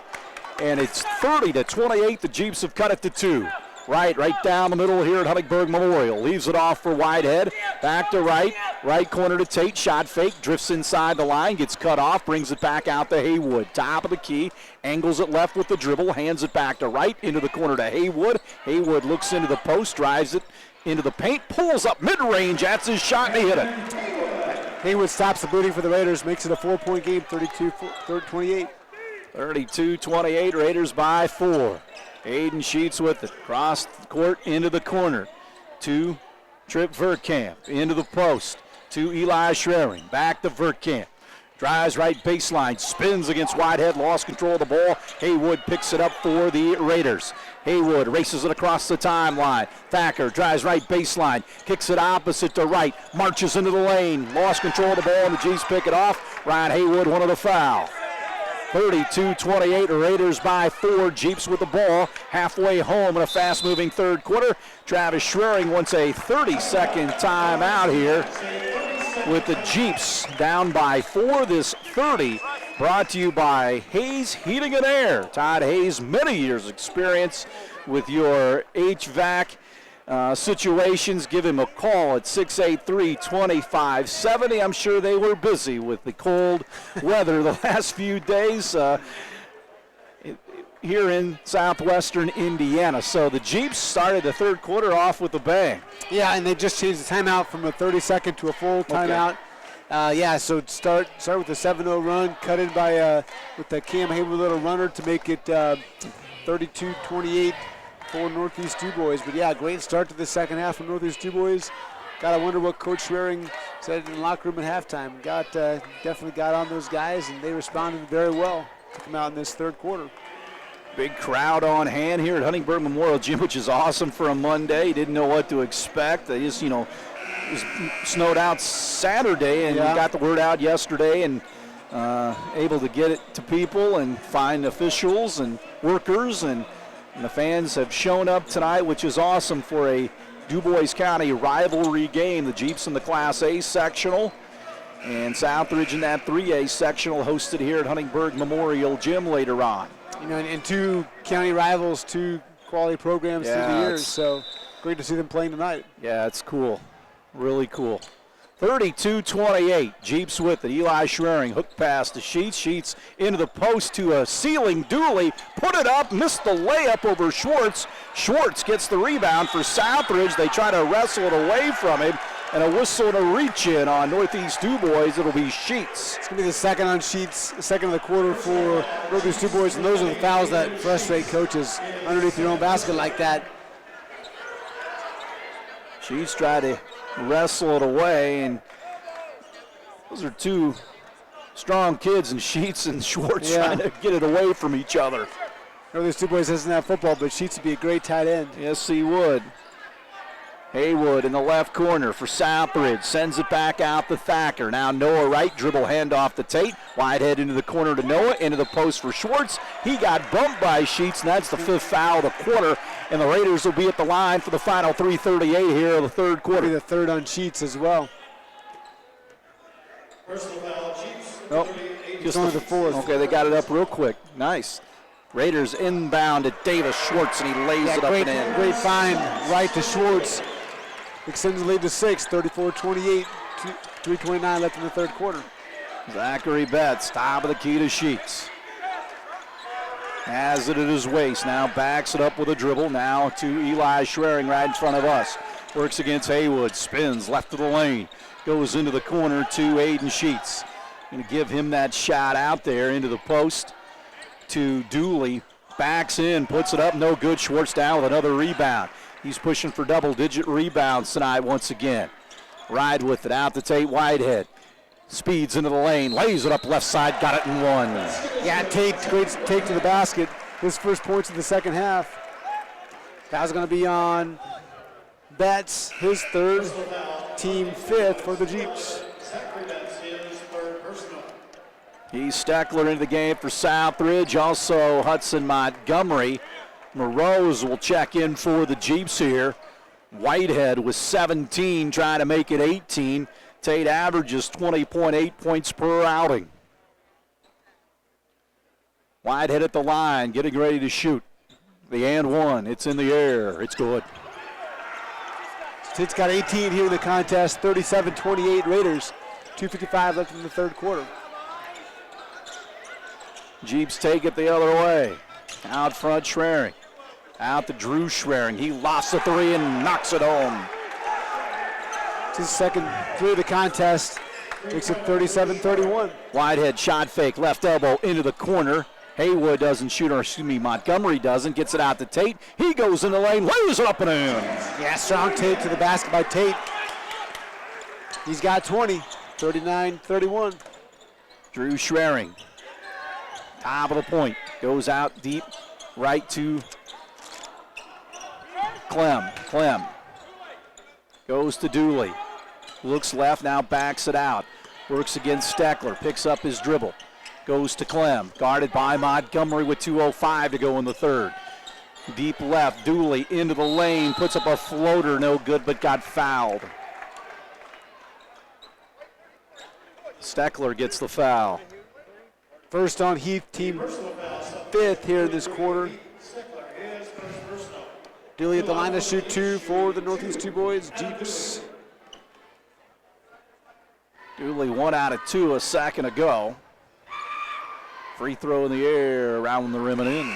and it's 30-28. The Jeeps have cut it to 2. Right down the middle here at Huntingburg Memorial. Leaves it off for Whitehead. Back to right. Right corner to Tate. Shot fake. Drifts inside the line. Gets cut off. Brings it back out to Haywood. Top of the key. Angles it left with the dribble. Hands it back to right. Into the corner to Haywood. Haywood looks into the post. Drives it into the paint. Pulls up mid-range. That's his shot, and he hit it. Haywood stops the booting for the Raiders. Makes it a 4-point game. 32-28. 32-28. Raiders by 4. Aiden Sheets with it. Cross the court into the corner to Trip Verkamp. Into the post to Eli Schwering. Back to Verkamp. Drives right baseline. Spins against Whitehead. Lost control of the ball. Haywood picks it up for the Raiders. Haywood races it across the timeline. Thacker drives right baseline. Kicks it opposite to right. Marches into the lane. Lost control of the ball and the G's pick it off. Ryan Haywood wanted a foul. 32-28, Raiders by 4. Jeeps with the ball halfway home in a fast-moving third quarter. Travis Schwering wants a 30-second timeout here with the Jeeps down by 4. This 30 brought to you by Hayes Heating and Air. Todd Hayes, many years experience with your HVAC situations. Give him a call at 683-2570. I'm sure they were busy with the cold weather the last few days here in southwestern Indiana. So the Jeeps started the third quarter off with a bang. Yeah, and they just changed the timeout from a 30-second to a full timeout. Okay. So start with a 7-0 run, cut in by with the Cam Haywood little runner to make it 32-28 for Northeast Dubois. But yeah, great start to the second half for Northeast Dubois. Gotta wonder what Coach Schwering said in the locker room at halftime. Definitely got on those guys, and they responded very well to come out in this third quarter. Big crowd on hand here at Huntingburg Memorial Gym, which is awesome for a Monday. Didn't know what to expect. They just, it was snowed out Saturday, and got the word out yesterday, and able to get it to people and find officials and workers, and the fans have shown up tonight, which is awesome for a Dubois County rivalry game. The Jeeps in the Class A sectional, and Southridge in that 3A sectional, hosted here at Huntingburg Memorial Gym later on. And 2 county rivals, 2 quality programs through the years, so great to see them playing tonight. Yeah, it's cool. Really cool. 32-28. Jeeps with it. Eli Schwering, hook pass to Sheets. Sheets into the post to a ceiling. Dooley put it up, missed the layup over Schwartz. Schwartz gets the rebound for Southridge. They try to wrestle it away from him, and a whistle and a reach in on Northeast Dubois. It'll be Sheets. It's going to be the second on Sheets, the second of the quarter for Northeast Dubois, and those are the fouls that frustrate coaches underneath your own basket like that. Sheets tried to wrestle it away, and those are two strong kids, and Sheets and Schwartz trying to get it away from each other. Northeast Dubois doesn't have football, but Sheets would be a great tight end. Yes, he would. Haywood in the left corner for Southridge. Sends it back out to Thacker. Now Noah Wright, dribble handoff to Tate. Whitehead into the corner to Noah. Into the post for Schwartz. He got bumped by Sheets, and that's the fifth foul of the quarter. And the Raiders will be at the line for the final 3:38 here of the third quarter. It'll be the third on Sheets as well. Personal foul, Sheets. Nope. Just on the fourth. Okay, they got it up real quick. Nice. Raiders inbound to Davis Schwartz, and he lays it up and in. Great find right to Schwartz. Extends the lead to 6, 34-28, 3:29 left in the third quarter. Zachary Betts, top of the key to Sheets. Has it at his waist, now backs it up with a dribble, now to Eli Schwering right in front of us. Works against Haywood, spins left of the lane, goes into the corner to Aiden Sheets. Going to give him that shot out there into the post to Dooley. Backs in, puts it up, no good. Schwartz down with another rebound. He's pushing for double-digit rebounds tonight once again. Ride with it, out to Tate Whitehead. Speeds into the lane, lays it up left side, got it in one. Yeah, Tate, great take to the basket. His first points of the second half. Foul's going to be on Betts, his third, team fifth for the Jeeps. He's Steckler into the game for Southridge, also Hudson Montgomery. Morose will check in for the Jeeps here. Whitehead with 17, trying to make it 18. Tate averages 20.8 points per outing. Whitehead at the line, getting ready to shoot. The and one, it's in the air, it's good. Tate's got 18 here in the contest, 37-28 Raiders. 2:55 left in the third quarter. Jeeps take it the other way. Out front, Schwering. Out to Drew Schwering. He lofts the three and knocks it home. It's his second three of the contest. Makes it 37-31. Whitehead shot fake, left elbow into the corner. Haywood doesn't shoot, or excuse me, Montgomery doesn't. Gets it out to Tate. He goes in the lane, lays it up and in. Yeah, strong take to the basket by Tate. He's got 20, 39-31. Drew Schwering. Top of the point. Goes out deep, right to Clem. Clem goes to Dooley. Looks left, now backs it out. Works against Steckler, picks up his dribble. Goes to Clem, guarded by Montgomery with 2:05 to go in the third. Deep left, Dooley into the lane, puts up a floater, no good, but got fouled. Steckler gets the foul. First on Heath, team fifth here in this quarter. Dooley at the line to shoot two for the Northeast Dubois Jeeps. Dooley 1 out of 2 a second ago. Free throw in the air, around the rim and in.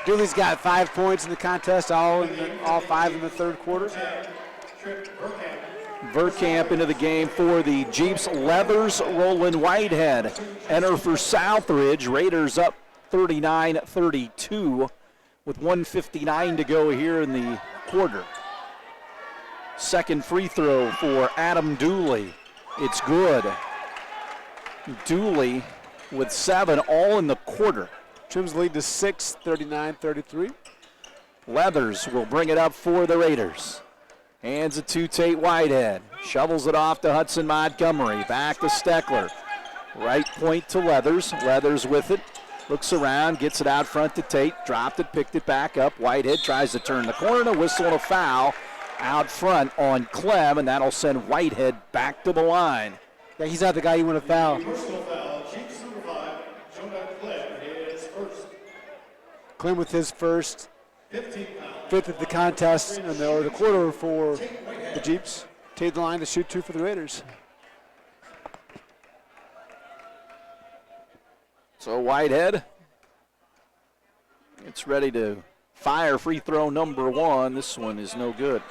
Dooley's got 5 points in the contest, all 5 in the third quarter. Verkamp into the game for the Jeeps. Leathers, Roland Whitehead enter for Southridge. Raiders up 39-32 with 1:59 to go here in the quarter. Second free throw for Adam Dooley. It's good. Dooley with 7 all in the quarter. Trims lead to 6, 39-33. Leathers will bring it up for the Raiders. Hands it to Tate Whitehead. Shovels it off to Hudson Montgomery. Back to Steckler. Right point to Leathers. Leathers with it. Looks around, gets it out front to Tate. Dropped it, picked it back up. Whitehead tries to turn the corner. A whistle and a foul out front on Clem, and that'll send Whitehead back to the line. Yeah, he's not the guy you want to foul. Personal foul, Jeeps number 5, Jonah Clem, his first. Clem with his first. 15 foul. Fifth at the contest, or the quarter for the Jeeps. Tate the line to shoot two for the Raiders. So Whitehead, it's ready to fire free throw number 1. This one is no good.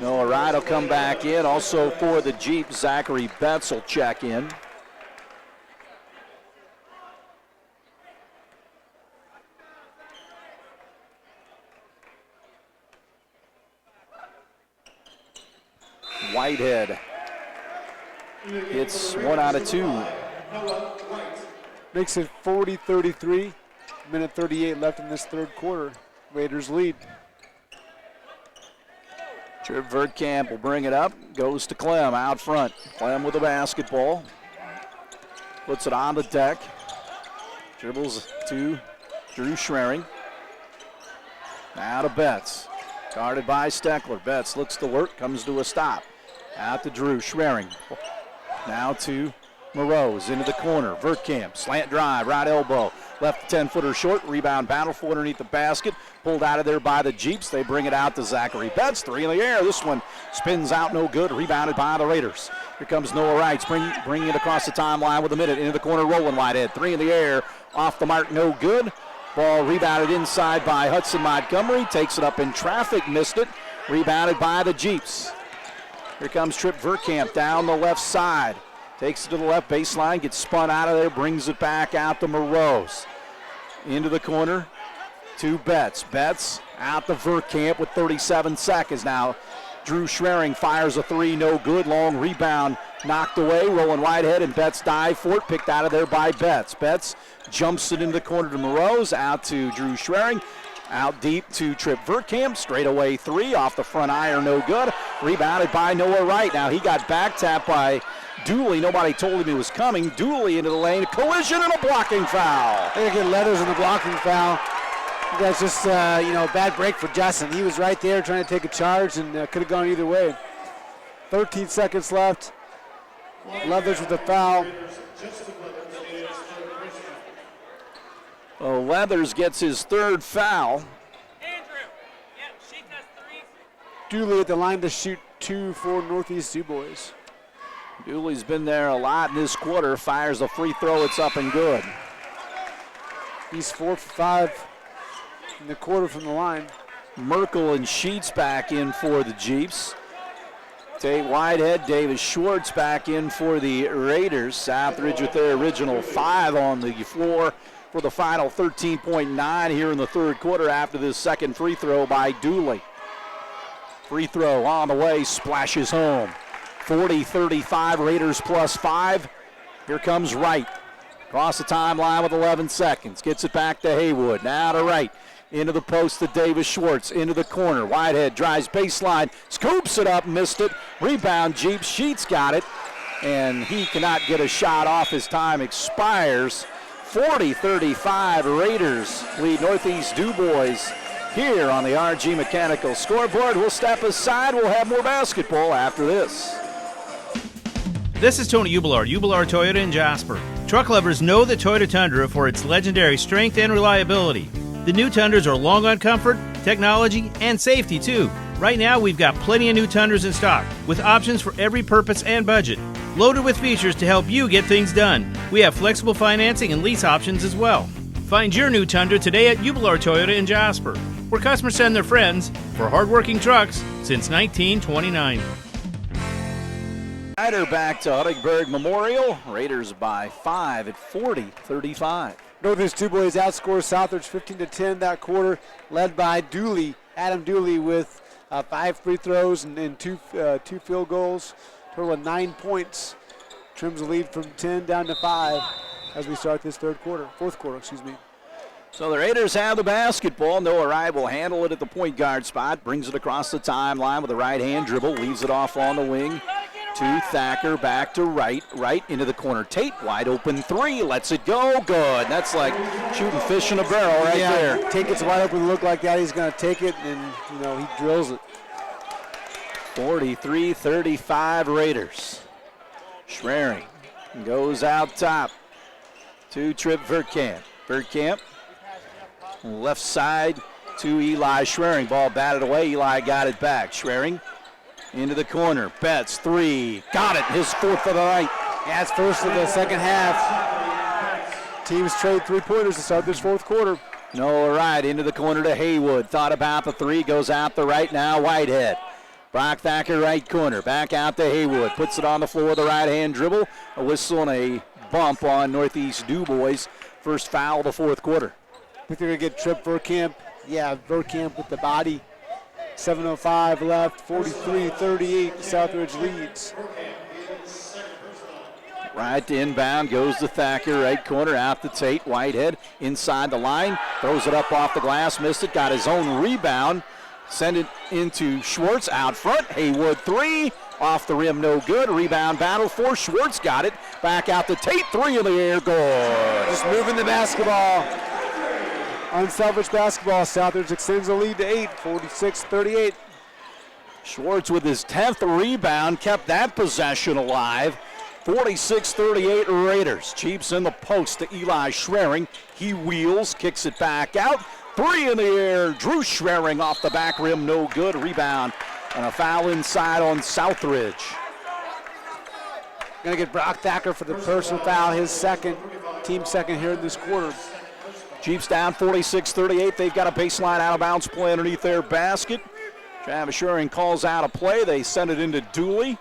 Noah Wright will come back in. Also for the Jeep, Zachary Betts will check in. Whitehead hits 1 out of 2. Makes it 40-33. Minute 38 left in this third quarter. Raiders lead. Trip Vertkamp will bring it up. Goes to Clem out front. Clem with the basketball. Puts it on the deck. Dribbles to Drew Schwering. Now to Betts. Guarded by Steckler. Betts looks to work. Comes to a stop. Out to Drew Schwering. Now to Morose into the corner. Vertkamp, slant drive, right elbow. Left 10-footer short. Rebound battle for underneath the basket. Pulled out of there by the Jeeps. They bring it out to Zachary Betts. 3 in the air. This one spins out no good. Rebounded by the Raiders. Here comes Noah Wright, bringing it across the timeline with a minute. Into the corner, rolling Whitehead. 3 in the air. Off the mark, no good. Ball rebounded inside by Hudson Montgomery. Takes it up in traffic, missed it. Rebounded by the Jeeps. Here comes Trip Vertkamp down the left side. Takes it to the left baseline, gets spun out of there, brings it back out to Morose. Into the corner to Betts. Betts out to Vertkamp with 37 seconds now. Drew Schwering fires a 3, no good. Long rebound knocked away. Rolling Whitehead and Betts dive for it, picked out of there by Betts. Betts jumps it into the corner to Morose, out to Drew Schwering. Out deep to Trip Vertkamp, straightaway 3 off the front iron, no good. Rebounded by Noah Wright. Now he got back tapped by Dooley. Nobody told him he was coming. Dooley into the lane, collision and a blocking foul. They get letters in the blocking foul. That's just, bad break for Justin. He was right there trying to take a charge and could have gone either way. 13 seconds left. Leathers with the foul. Well, Leathers gets his 3rd foul. Dooley at the line to shoot 2 for Northeast Dubois. Dooley's been there a lot in this quarter. Fires a free throw. It's up and good. He's 4 for 5 in the quarter from the line. Merkel and Sheets back in for the Jeeps. Tate Whitehead, Davis Schwartz back in for the Raiders. Southridge with their original 5 on the floor for the final 13.9 here in the third quarter after this second free throw by Dooley. Free throw on the way, splashes home. 40-35, Raiders plus 5. Here comes Wright. Across the timeline with 11 seconds. Gets it back to Haywood. Now to Wright. Into the post to Davis Schwartz. Into the corner. Whitehead drives baseline. Scoops it up. Missed it. Rebound Jeep. Sheets got it. And he cannot get a shot off. His time expires. 40-35, Raiders lead Northeast Dubois here on the RG Mechanical scoreboard. We'll step aside. We'll have more basketball after this. This is Tony Ubelar, Ubelar Toyota in Jasper. Truck lovers know the Toyota Tundra for its legendary strength and reliability. The new Tundras are long on comfort, technology, and safety too. Right now, we've got plenty of new Tundras in stock, with options for every purpose and budget. Loaded with features to help you get things done. We have flexible financing and lease options as well. Find your new Tundra today at Ubelar Toyota in Jasper, where customers send their friends for hardworking trucks since 1929. Schneider back to Huttingburg Memorial. Raiders by 5 at 40-35. Northeast Dubois outscores Southridge 15-10 that quarter, led by Dooley, Adam Dooley with 5 free throws and two field goals. Total of 9 points. Trims the lead from 10 down to 5 as we start this fourth quarter. So the Raiders have the basketball. Noah Wright will handle it at the point guard spot. Brings it across the timeline with a right-hand dribble. Leaves it off on the wing to Thacker. Back to Wright. Wright into the corner. Tate, wide open 3. Lets it go. Good. That's like shooting fish in a barrel right there. Tate gets wide open look like that. He's going to take it, and, he drills it. 43-35 Raiders. Schwering goes out top to Trip Vertkamp. Vertkamp left side to Eli Schwering. Ball batted away. Eli got it back. Schwering into the corner. Betts 3. Got it. His 4th of the night. Yeah, it's first of the second half. Teams trade three-pointers to start this fourth quarter. Noah Wright into the corner to Haywood. Thought about the three, goes out the right now. Whitehead. Brock Thacker, right corner. Back out to Haywood. Puts it on the floor with a right-hand dribble. A whistle and a bump on Northeast Dubois. First foul of the fourth quarter. I think they're going to get Trip Verkamp. Yeah, Verkamp with the body. 7:05 left, 43-38. Southridge leads. Right to inbound, goes to Thacker, right corner, out to Tate. Whitehead inside the line, throws it up off the glass, missed it, got his own rebound. Send it into Schwartz out front. Haywood three, off the rim, no good. Rebound battle for Schwartz, got it. Back out to Tate, three in the air, good. Just moving the basketball. Unselfish basketball. Southridge extends the lead to 8, 46-38. Schwartz with his 10th rebound, kept that possession alive. 46-38 Raiders. Chiefs in the post to Eli Schwering. He wheels, kicks it back out. Three in the air. Drew Schwering off the back rim, no good. Rebound and a foul inside on Southridge. Going to get Brock Thacker for the personal foul, his second, team second here in this quarter. Chiefs down 46-38. They've got a baseline out of bounds play underneath their basket. Travis Schwering calls out a play. They send it into Dooley.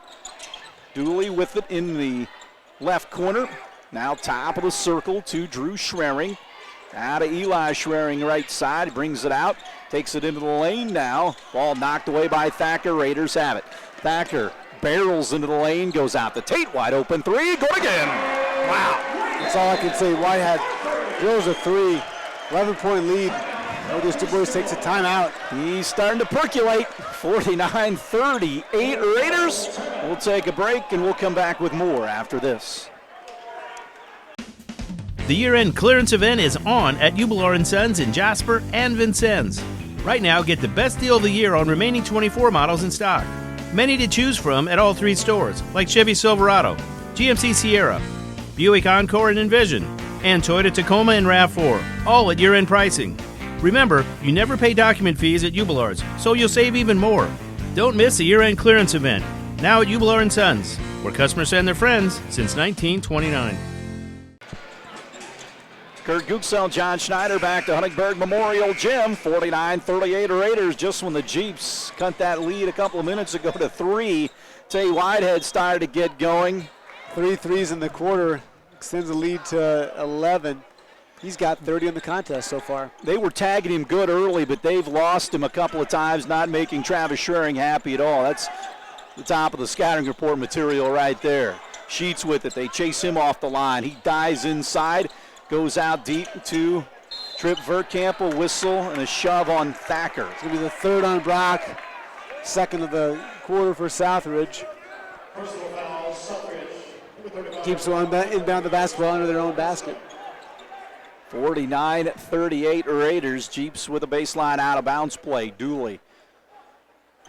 Dooley with it in the left corner. Now top of the circle to Drew Schwering. Out of Eli Schwering right side. He brings it out. Takes it into the lane now. Ball knocked away by Thacker. Raiders have it. Thacker barrels into the lane. Goes out to Tate. Wide open three. Good again. Wow. That's all I can say. Whitehead drills a three. 11-point lead. Northeast Dubois takes a timeout. He's starting to percolate. 49-38 Raiders. We'll take a break and we'll come back with more after this. The year-end clearance event is on at Dubois & Sons in Jasper and Vincennes. Right now, get the best deal of the year on remaining 24 models in stock. Many to choose from at all three stores, like Chevy Silverado, GMC Sierra, Buick Encore and Envision, and Toyota Tacoma and RAV4, all at year-end pricing. Remember, you never pay document fees at Dubois, so you'll save even more. Don't miss the year-end clearance event, now at Dubois & Sons, where customers send their friends since 1929. Kurt Gutgsell, John Schneider back to Huntingburg Memorial Gym. 49-38 Raiders. Just when the Jeeps cut that lead a couple of minutes ago to 3. Tay Whitehead started to get going. 3 threes in the quarter. Extends the lead to 11. He's got 30 in the contest so far. They were tagging him good early, but they've lost him a couple of times, not making Travis Schwering happy at all. That's the top of the scouting report material right there. Sheets with it. They chase him off the line. He dives inside. Goes out deep to Trip Verkamp, a whistle and a shove on Thacker. It's going to be the third on Brock, second of the quarter for Southridge. Personal foul, Southridge. Keeps one inbound the basketball under their own basket. 49-38 Raiders. Jeeps with a baseline out of bounds play. Dooley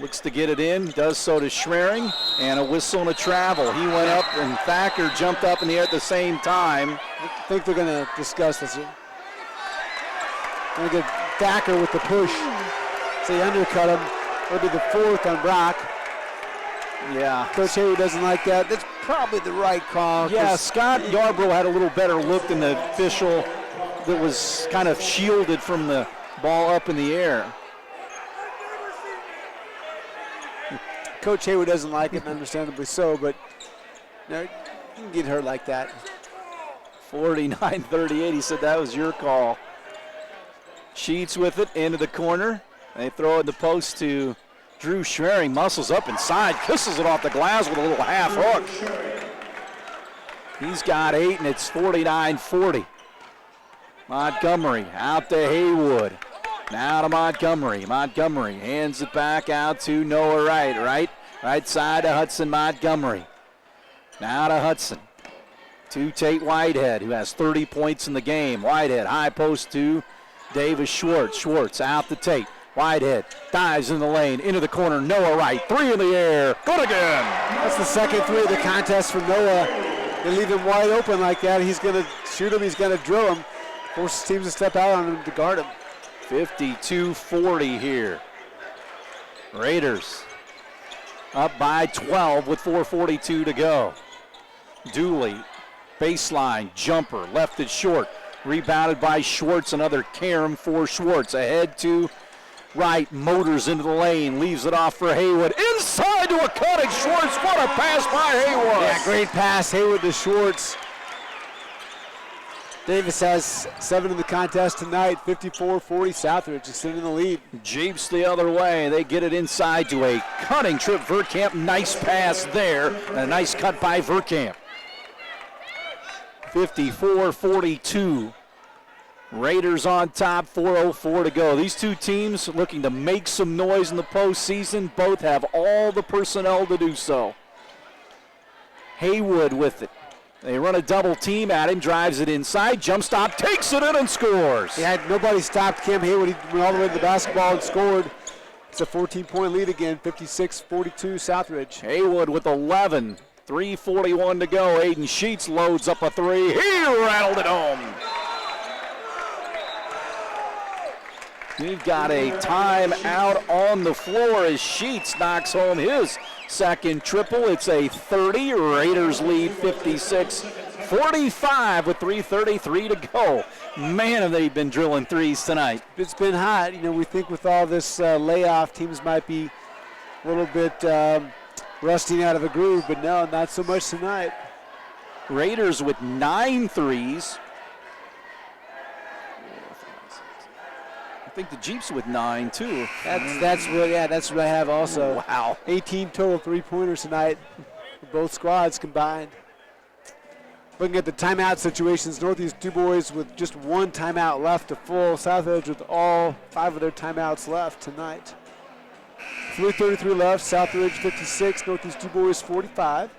looks to get it in, does so to Schwering, and a whistle and a travel. He went up and Thacker jumped up in the air at the same time. I think they're going to discuss this. Going to get Thacker with the push. So he undercut him. It'll be the fourth on Brock. Yeah. Coach Haywood doesn't like that. That's probably the right call. Yeah, Scott Yarbrough had a little better look than the official that was kind of shielded from the ball up in the air. Coach Haywood doesn't like it, and understandably so, but no, you can get hurt like that. 49-38, he said that was your call. Sheets with it into the corner. They throw it in the post to Drew Schwering, muscles up inside, kisses it off the glass with a little half hook. He's got 8, and it's 49-40. Montgomery out to Haywood. Now to Montgomery. Montgomery hands it back out to Noah Wright. Right side to Hudson Montgomery. Now to Hudson. To Tate Whitehead, who has 30 points in the game. Whitehead, high post to Davis Schwartz. Schwartz out to Tate. Whitehead dives in the lane, into the corner. Noah Wright, 3 in the air. Good again. That's the second 3 of the contest for Noah. They leave him wide open like that. He's going to shoot him. He's going to drill him. Forces teams to step out on him to guard him. 52-40 here. Raiders up by 12 with 4:42 to go. Dooley, baseline, jumper, left it short. Rebounded by Schwartz, another carom for Schwartz. Ahead to right, motors into the lane, leaves it off for Haywood. Inside to a cutting Schwartz. What a pass by Haywood. Yeah, great pass, Haywood to Schwartz. Davis has 7 in the contest tonight, 54-40. Southridge extending the lead. Jeeps the other way. They get it inside to a cutting trip. Verkamp, nice pass there. And a nice cut by Verkamp. 54-42. Raiders on top, 4:04 to go. These two teams looking to make some noise in the postseason. Both have all the personnel to do so. Haywood with it. They run a double team at him, drives it inside, jump stop, takes it in and scores. Yeah, nobody stopped Cam Haywood. He went all the way to the basketball and scored. It's a 14-point lead again, 56-42 Southridge. Haywood with 11, 3:41 to go. Aiden Sheets loads up a three. He rattled it home. We've got a timeout on the floor as Sheets knocks home his second triple. It's a 30. Raiders lead 56-45 with 3:33 to go. Man, have they been drilling threes tonight. It's been hot. You know, we think with all this layoff, teams might be a little bit rusting out of a groove, but no, not so much tonight. Raiders with 9 threes. I think the Jeeps with 9 too. That's what I have also. Wow. 18 total three-pointers tonight for both squads combined. Looking at the timeout situations, Northeast Dubois with just 1 timeout left to full. Southridge with all 5 of their timeouts left tonight. 3:33 left, Southridge 56, Northeast Dubois 45.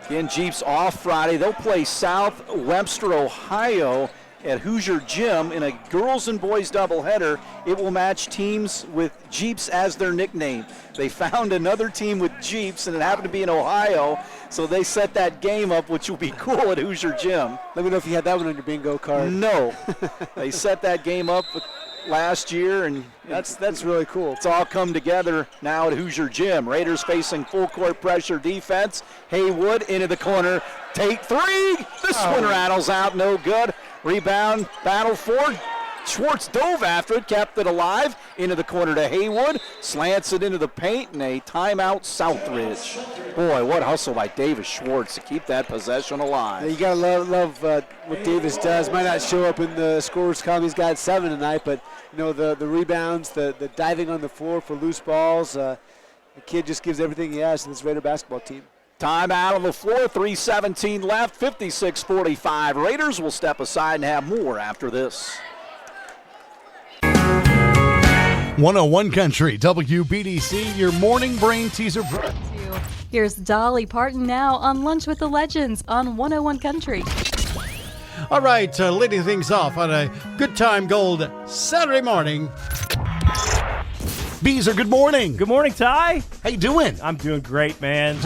Again, Jeeps off Friday. They'll play South Webster, Ohio at Hoosier Gym in a girls and boys doubleheader. It will match teams with Jeeps as their nickname. They found another team with Jeeps, and it happened to be in Ohio, so they set that game up, which will be cool at Hoosier Gym. Let me know if you had that one on your bingo card. No. They set that game up last year, and that's really cool. It's all come together now at Hoosier Gym. Raiders facing full court pressure defense. Haywood into the corner. Take 3. This one rattles out, no good. Rebound, battle for. Schwartz dove after it, kept it alive. Into the corner to Haywood. Slants it into the paint, and a timeout Southridge. Boy, what hustle by Davis Schwartz to keep that possession alive. Yeah, you got to love what Davis does. Might not show up in the scorers column. He's got 7 tonight, but you know the rebounds, the diving on the floor for loose balls. The kid just gives everything he has to this Raider basketball team. Timeout on the floor, 3:17 left, 56-45. Raiders will step aside and have more after this. 101 Country, WBDC, your morning brain teaser. Here's Dolly Parton now on Lunch with the Legends on 101 Country. All right, leading things off on a good time gold Saturday morning. Beezer, good morning. Good morning, Ty. How you doing? I'm doing great, man.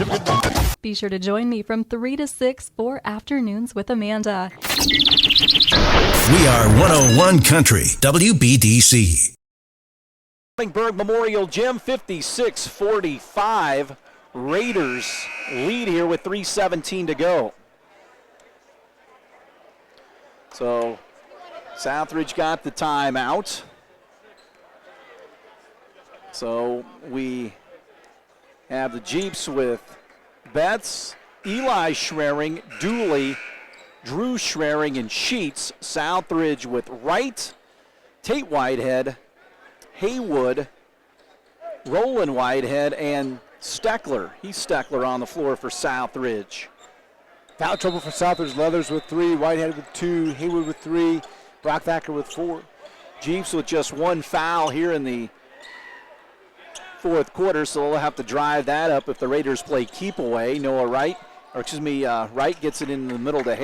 Be sure to join me from 3 to 6 for Afternoons with Amanda. We are 101 Country, WBDC. Berg Memorial Gym, 56-45. Raiders lead here with 3:17 to go. So Southridge got the timeout. So we have the Jeeps with Betts, Eli Schraring, Dooley, Drew Schraring, and Sheets. Southridge with Wright, Tate Whitehead, Haywood, Roland Whitehead, and Steckler. He's Steckler on the floor for Southridge. Foul trouble for Southridge. Leathers with 3, Whitehead with 2, Haywood with 3, Brockbacker with 4. Jeeps with just 1 foul here in the fourth quarter, so they'll have to drive that up if the Raiders play keep away. Wright gets it in the middle to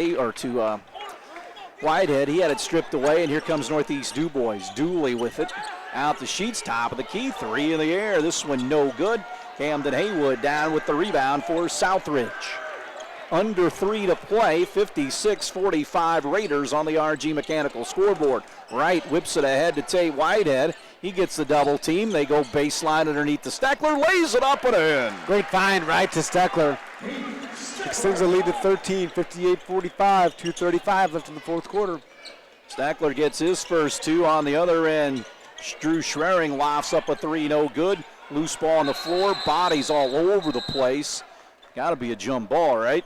Whitehead. He had it stripped away, and here comes Northeast Dubois. Dooley with it. Out the Sheets, top of the key, 3 in the air. This one no good. Camden Haywood down with the rebound for Southridge. Under 3 to play, 56-45 Raiders on the RG Mechanical scoreboard. Wright whips it ahead to Tate Whitehead. He gets the double team. They go baseline underneath the Steckler, lays it up and in. Great find, right to Steckler. Extends the lead to 13, 58-45, 2:35 left in the fourth quarter. Stackler gets his first two. On the other end, Drew Schwering lofts up a three, no good. Loose ball on the floor, bodies all over the place. Got to be a jump ball, right?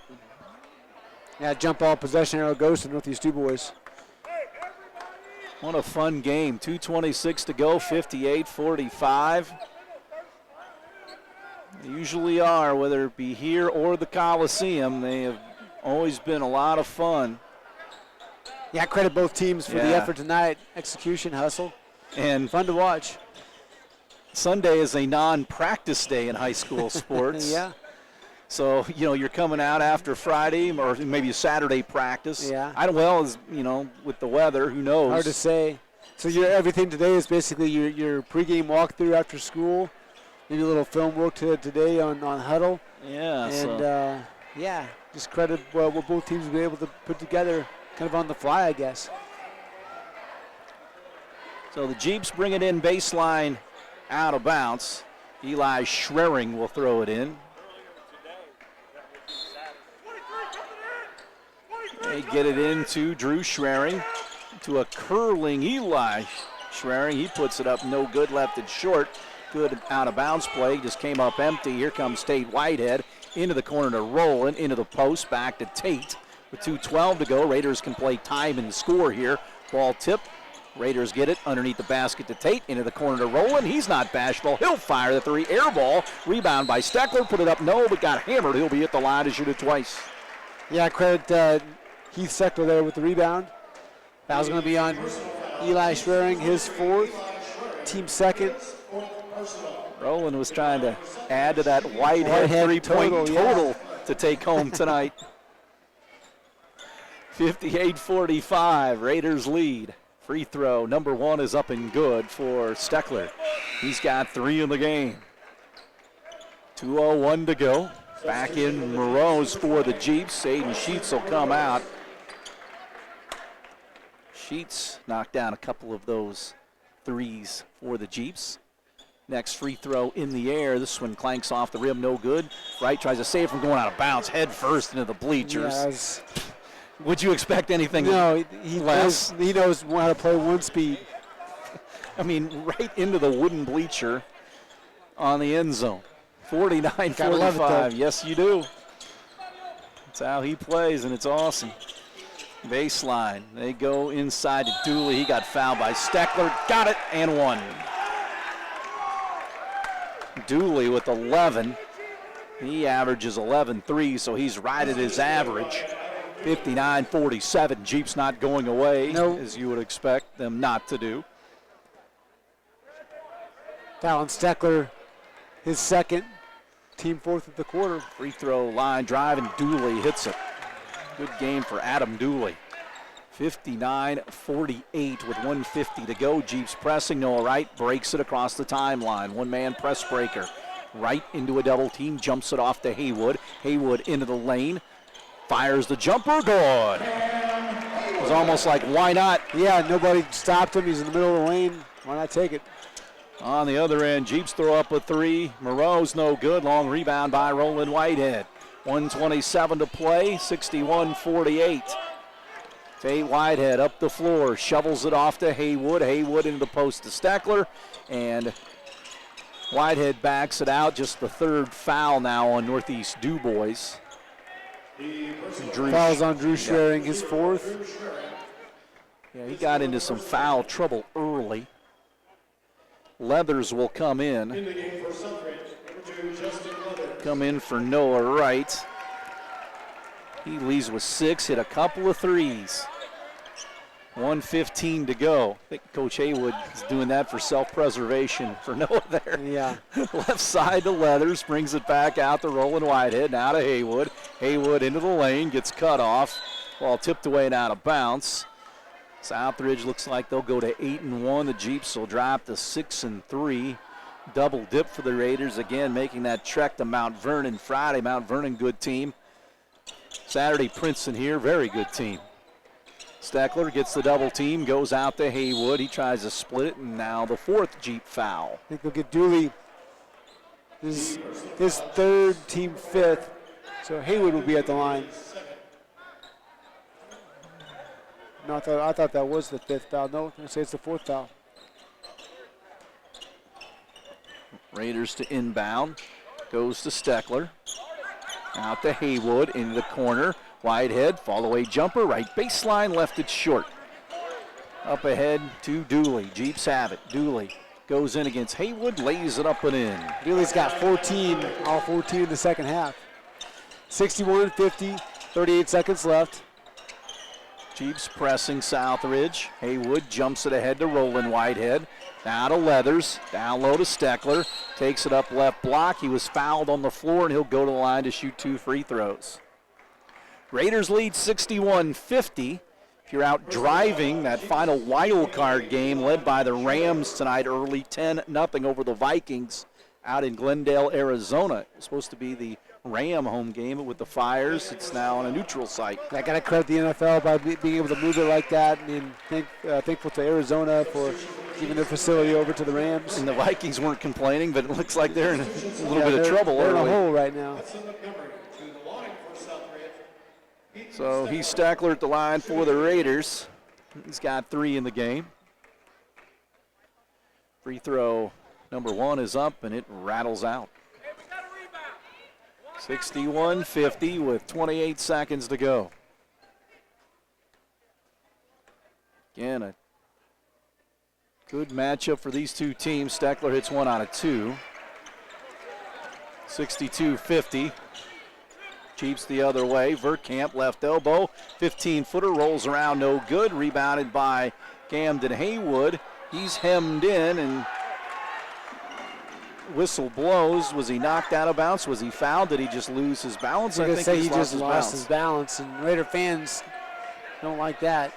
Yeah, jump ball possession arrow goes to Northeast Dubois. What a fun game. 2:26 to go, 58-45. They usually are, whether it be here or the Coliseum. They have always been a lot of fun. Yeah, credit both teams for the effort tonight. Execution, hustle, and fun to watch. Sunday is a non-practice day in high school sports. Yeah. So, you're coming out after Friday or maybe a Saturday practice. Yeah. As with the weather, who knows? Hard to say. So everything today is basically your pregame walkthrough after school. Maybe a little film work today on Huddle. Yeah. And, just credit what both teams will be able to put together kind of on the fly, I guess. So the Jeeps bring it in baseline out of bounds. Eli Schwering will throw it in. They get it into Drew Schwering, to a curling Eli Schwering. He puts it up, no good, left it short. Good out of bounds play, just came up empty. Here comes Tate Whitehead into the corner to Rowland, into the post, back to Tate. With 2:12 to go, Raiders can play time and score here. Ball tip, Raiders get it underneath the basket to Tate, into the corner to Rowland. He's not bashful, he'll fire the three, air ball, rebound by Steckler, put it up, no, but got hammered. He'll be at the line to shoot it twice. Yeah, credit Heath Steckler there with the rebound. Foul's going to be on Eli Schwering, his fourth, team second. Rowland was trying to add to that Whitehead three-point total to take home tonight. 58-45, Raiders lead. Free throw, number one is up and good for Steckler. He's got three in the game. 2:01 to go. Back in Morose for the Jeeps. Aiden Sheets will come out. Sheets knocked down a couple of those threes for the Jeeps. Next free throw in the air. This one clanks off the rim, no good. Wright tries to save from going out of bounds, head first into the bleachers. Yeah, would you expect anything less? He knows how to play one speed. I mean, right into the wooden bleacher on the end zone. 49-45. Yes, you do. That's how he plays, and it's awesome. Baseline. They go inside to Dooley. He got fouled by Steckler. Got it, and one. Dooley with 11. He averages 11 threes, so he's right at his average. 59-47. Jeeps not going away, as you would expect them not to do. Foul on Steckler, his second, team fourth of the quarter. Free throw line drive, and Dooley hits it. Good game for Adam Dooley. 59-48 with 1:50 to go. Jeeps pressing. Noah Wright breaks it across the timeline. One-man press breaker. Right into a double team, jumps it off to Haywood. Haywood into the lane. Fires the jumper, good. It was almost like, why not? Yeah, nobody stopped him. He's in the middle of the lane. Why not take it? On the other end, Jeeps throw up a three. Moreau's no good. Long rebound by Roland Whitehead. 1:27 to play, 61-48. Tate Whitehead up the floor, shovels it off to Haywood. Haywood into the post to Steckler, and Whitehead backs it out. Just the third foul now on Northeast Dubois. Fouls on Drew Schwering, his fourth. Yeah, he got into some foul trouble early. Leathers will come in. In the game for Southridge, number 2, Justin Leathers. Come in for Noah Wright. He leads with 6, hit a couple of threes. 1:15 to go. I think Coach Haywood is doing that for self-preservation for Noah there. Yeah. Left side to Leathers, brings it back out to Roland Whitehead, now to Haywood. Haywood into the lane, gets cut off. Ball tipped away and out of bounds. Southridge looks like they'll go to 8-1. The Jeeps will drop to 6-3. Double dip for the Raiders, again making that trek to Mount Vernon Friday. Mount Vernon, good team. Saturday, Princeton here, very good team. Steckler gets the double team, goes out to Haywood. He tries to split it, and now the fourth Jeep foul. I think they'll get Dooley his third, team fifth. So Haywood will be at the line. No, I thought that was the 5th foul. No, I say it's the 4th foul. Raiders to inbound. Goes to Steckler. Out to Haywood into the corner. Whitehead, fall away jumper, right baseline, left it short. Up ahead to Dooley. Jeeps have it. Dooley goes in against Haywood, lays it up and in. Dooley's got 14, all 14 in the second half. 61-50, 38 seconds left. Jeeps pressing Southridge. Haywood jumps it ahead to Roland Whitehead. Now to Leathers. Down low to Steckler. Takes it up left block. He was fouled on the floor, and he'll go to the line to shoot 2 free throws. Raiders lead 61-50. If you're out driving, that final wild card game led by the Rams tonight early, 10-0 over the Vikings out in Glendale, Arizona. It's supposed to be the Ram home game, but with the fires, it's now on a neutral site. I got to credit the NFL by being able to move it like that. I mean, thankful to Arizona for giving their facility over to the Rams. And the Vikings weren't complaining, but it looks like they're in a little bit of trouble. They're in a hole right now. So he's Steckler at the line for the Raiders. He's got 3 in the game. Free throw number 1 is up, and it rattles out. 61-50 with 28 seconds to go. Again, a good matchup for these two teams. Steckler hits 1 out of 2. 62-50. Jeeps the other way. Verkamp left elbow. 15-footer rolls around, no good. Rebounded by Camden Haywood. He's hemmed in, and whistle blows. Was he knocked out of bounds? Was he fouled? Did he just lose his balance? I think he just lost lost his balance, and Raider fans don't like that.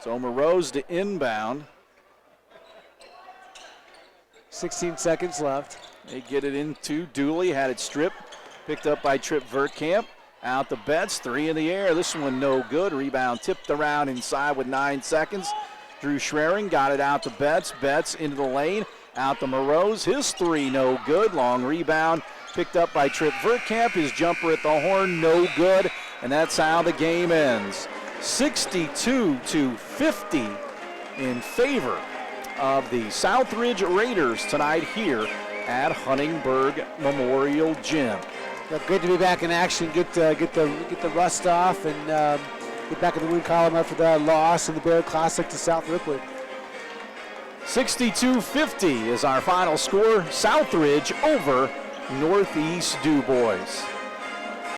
So Morose to inbound. 16 seconds left. They get it into Dooley, had it stripped, picked up by Trip Verkamp. Out to Betts, 3 in the air. This one no good. Rebound tipped around inside with 9 seconds. Drew Schraring got it out to Betts. Betts into the lane, out to Morose. His 3 no good. Long rebound picked up by Trip Verkamp. His jumper at the horn no good. And that's how the game ends. 62-50 in favor of the Southridge Raiders tonight here at Huntingburg Memorial Gym. But great to be back in action. Get the rust off and get back in the win column after that loss in the Bear Classic to South Ripley. 62-50 is our final score. Southridge over Northeast Dubois.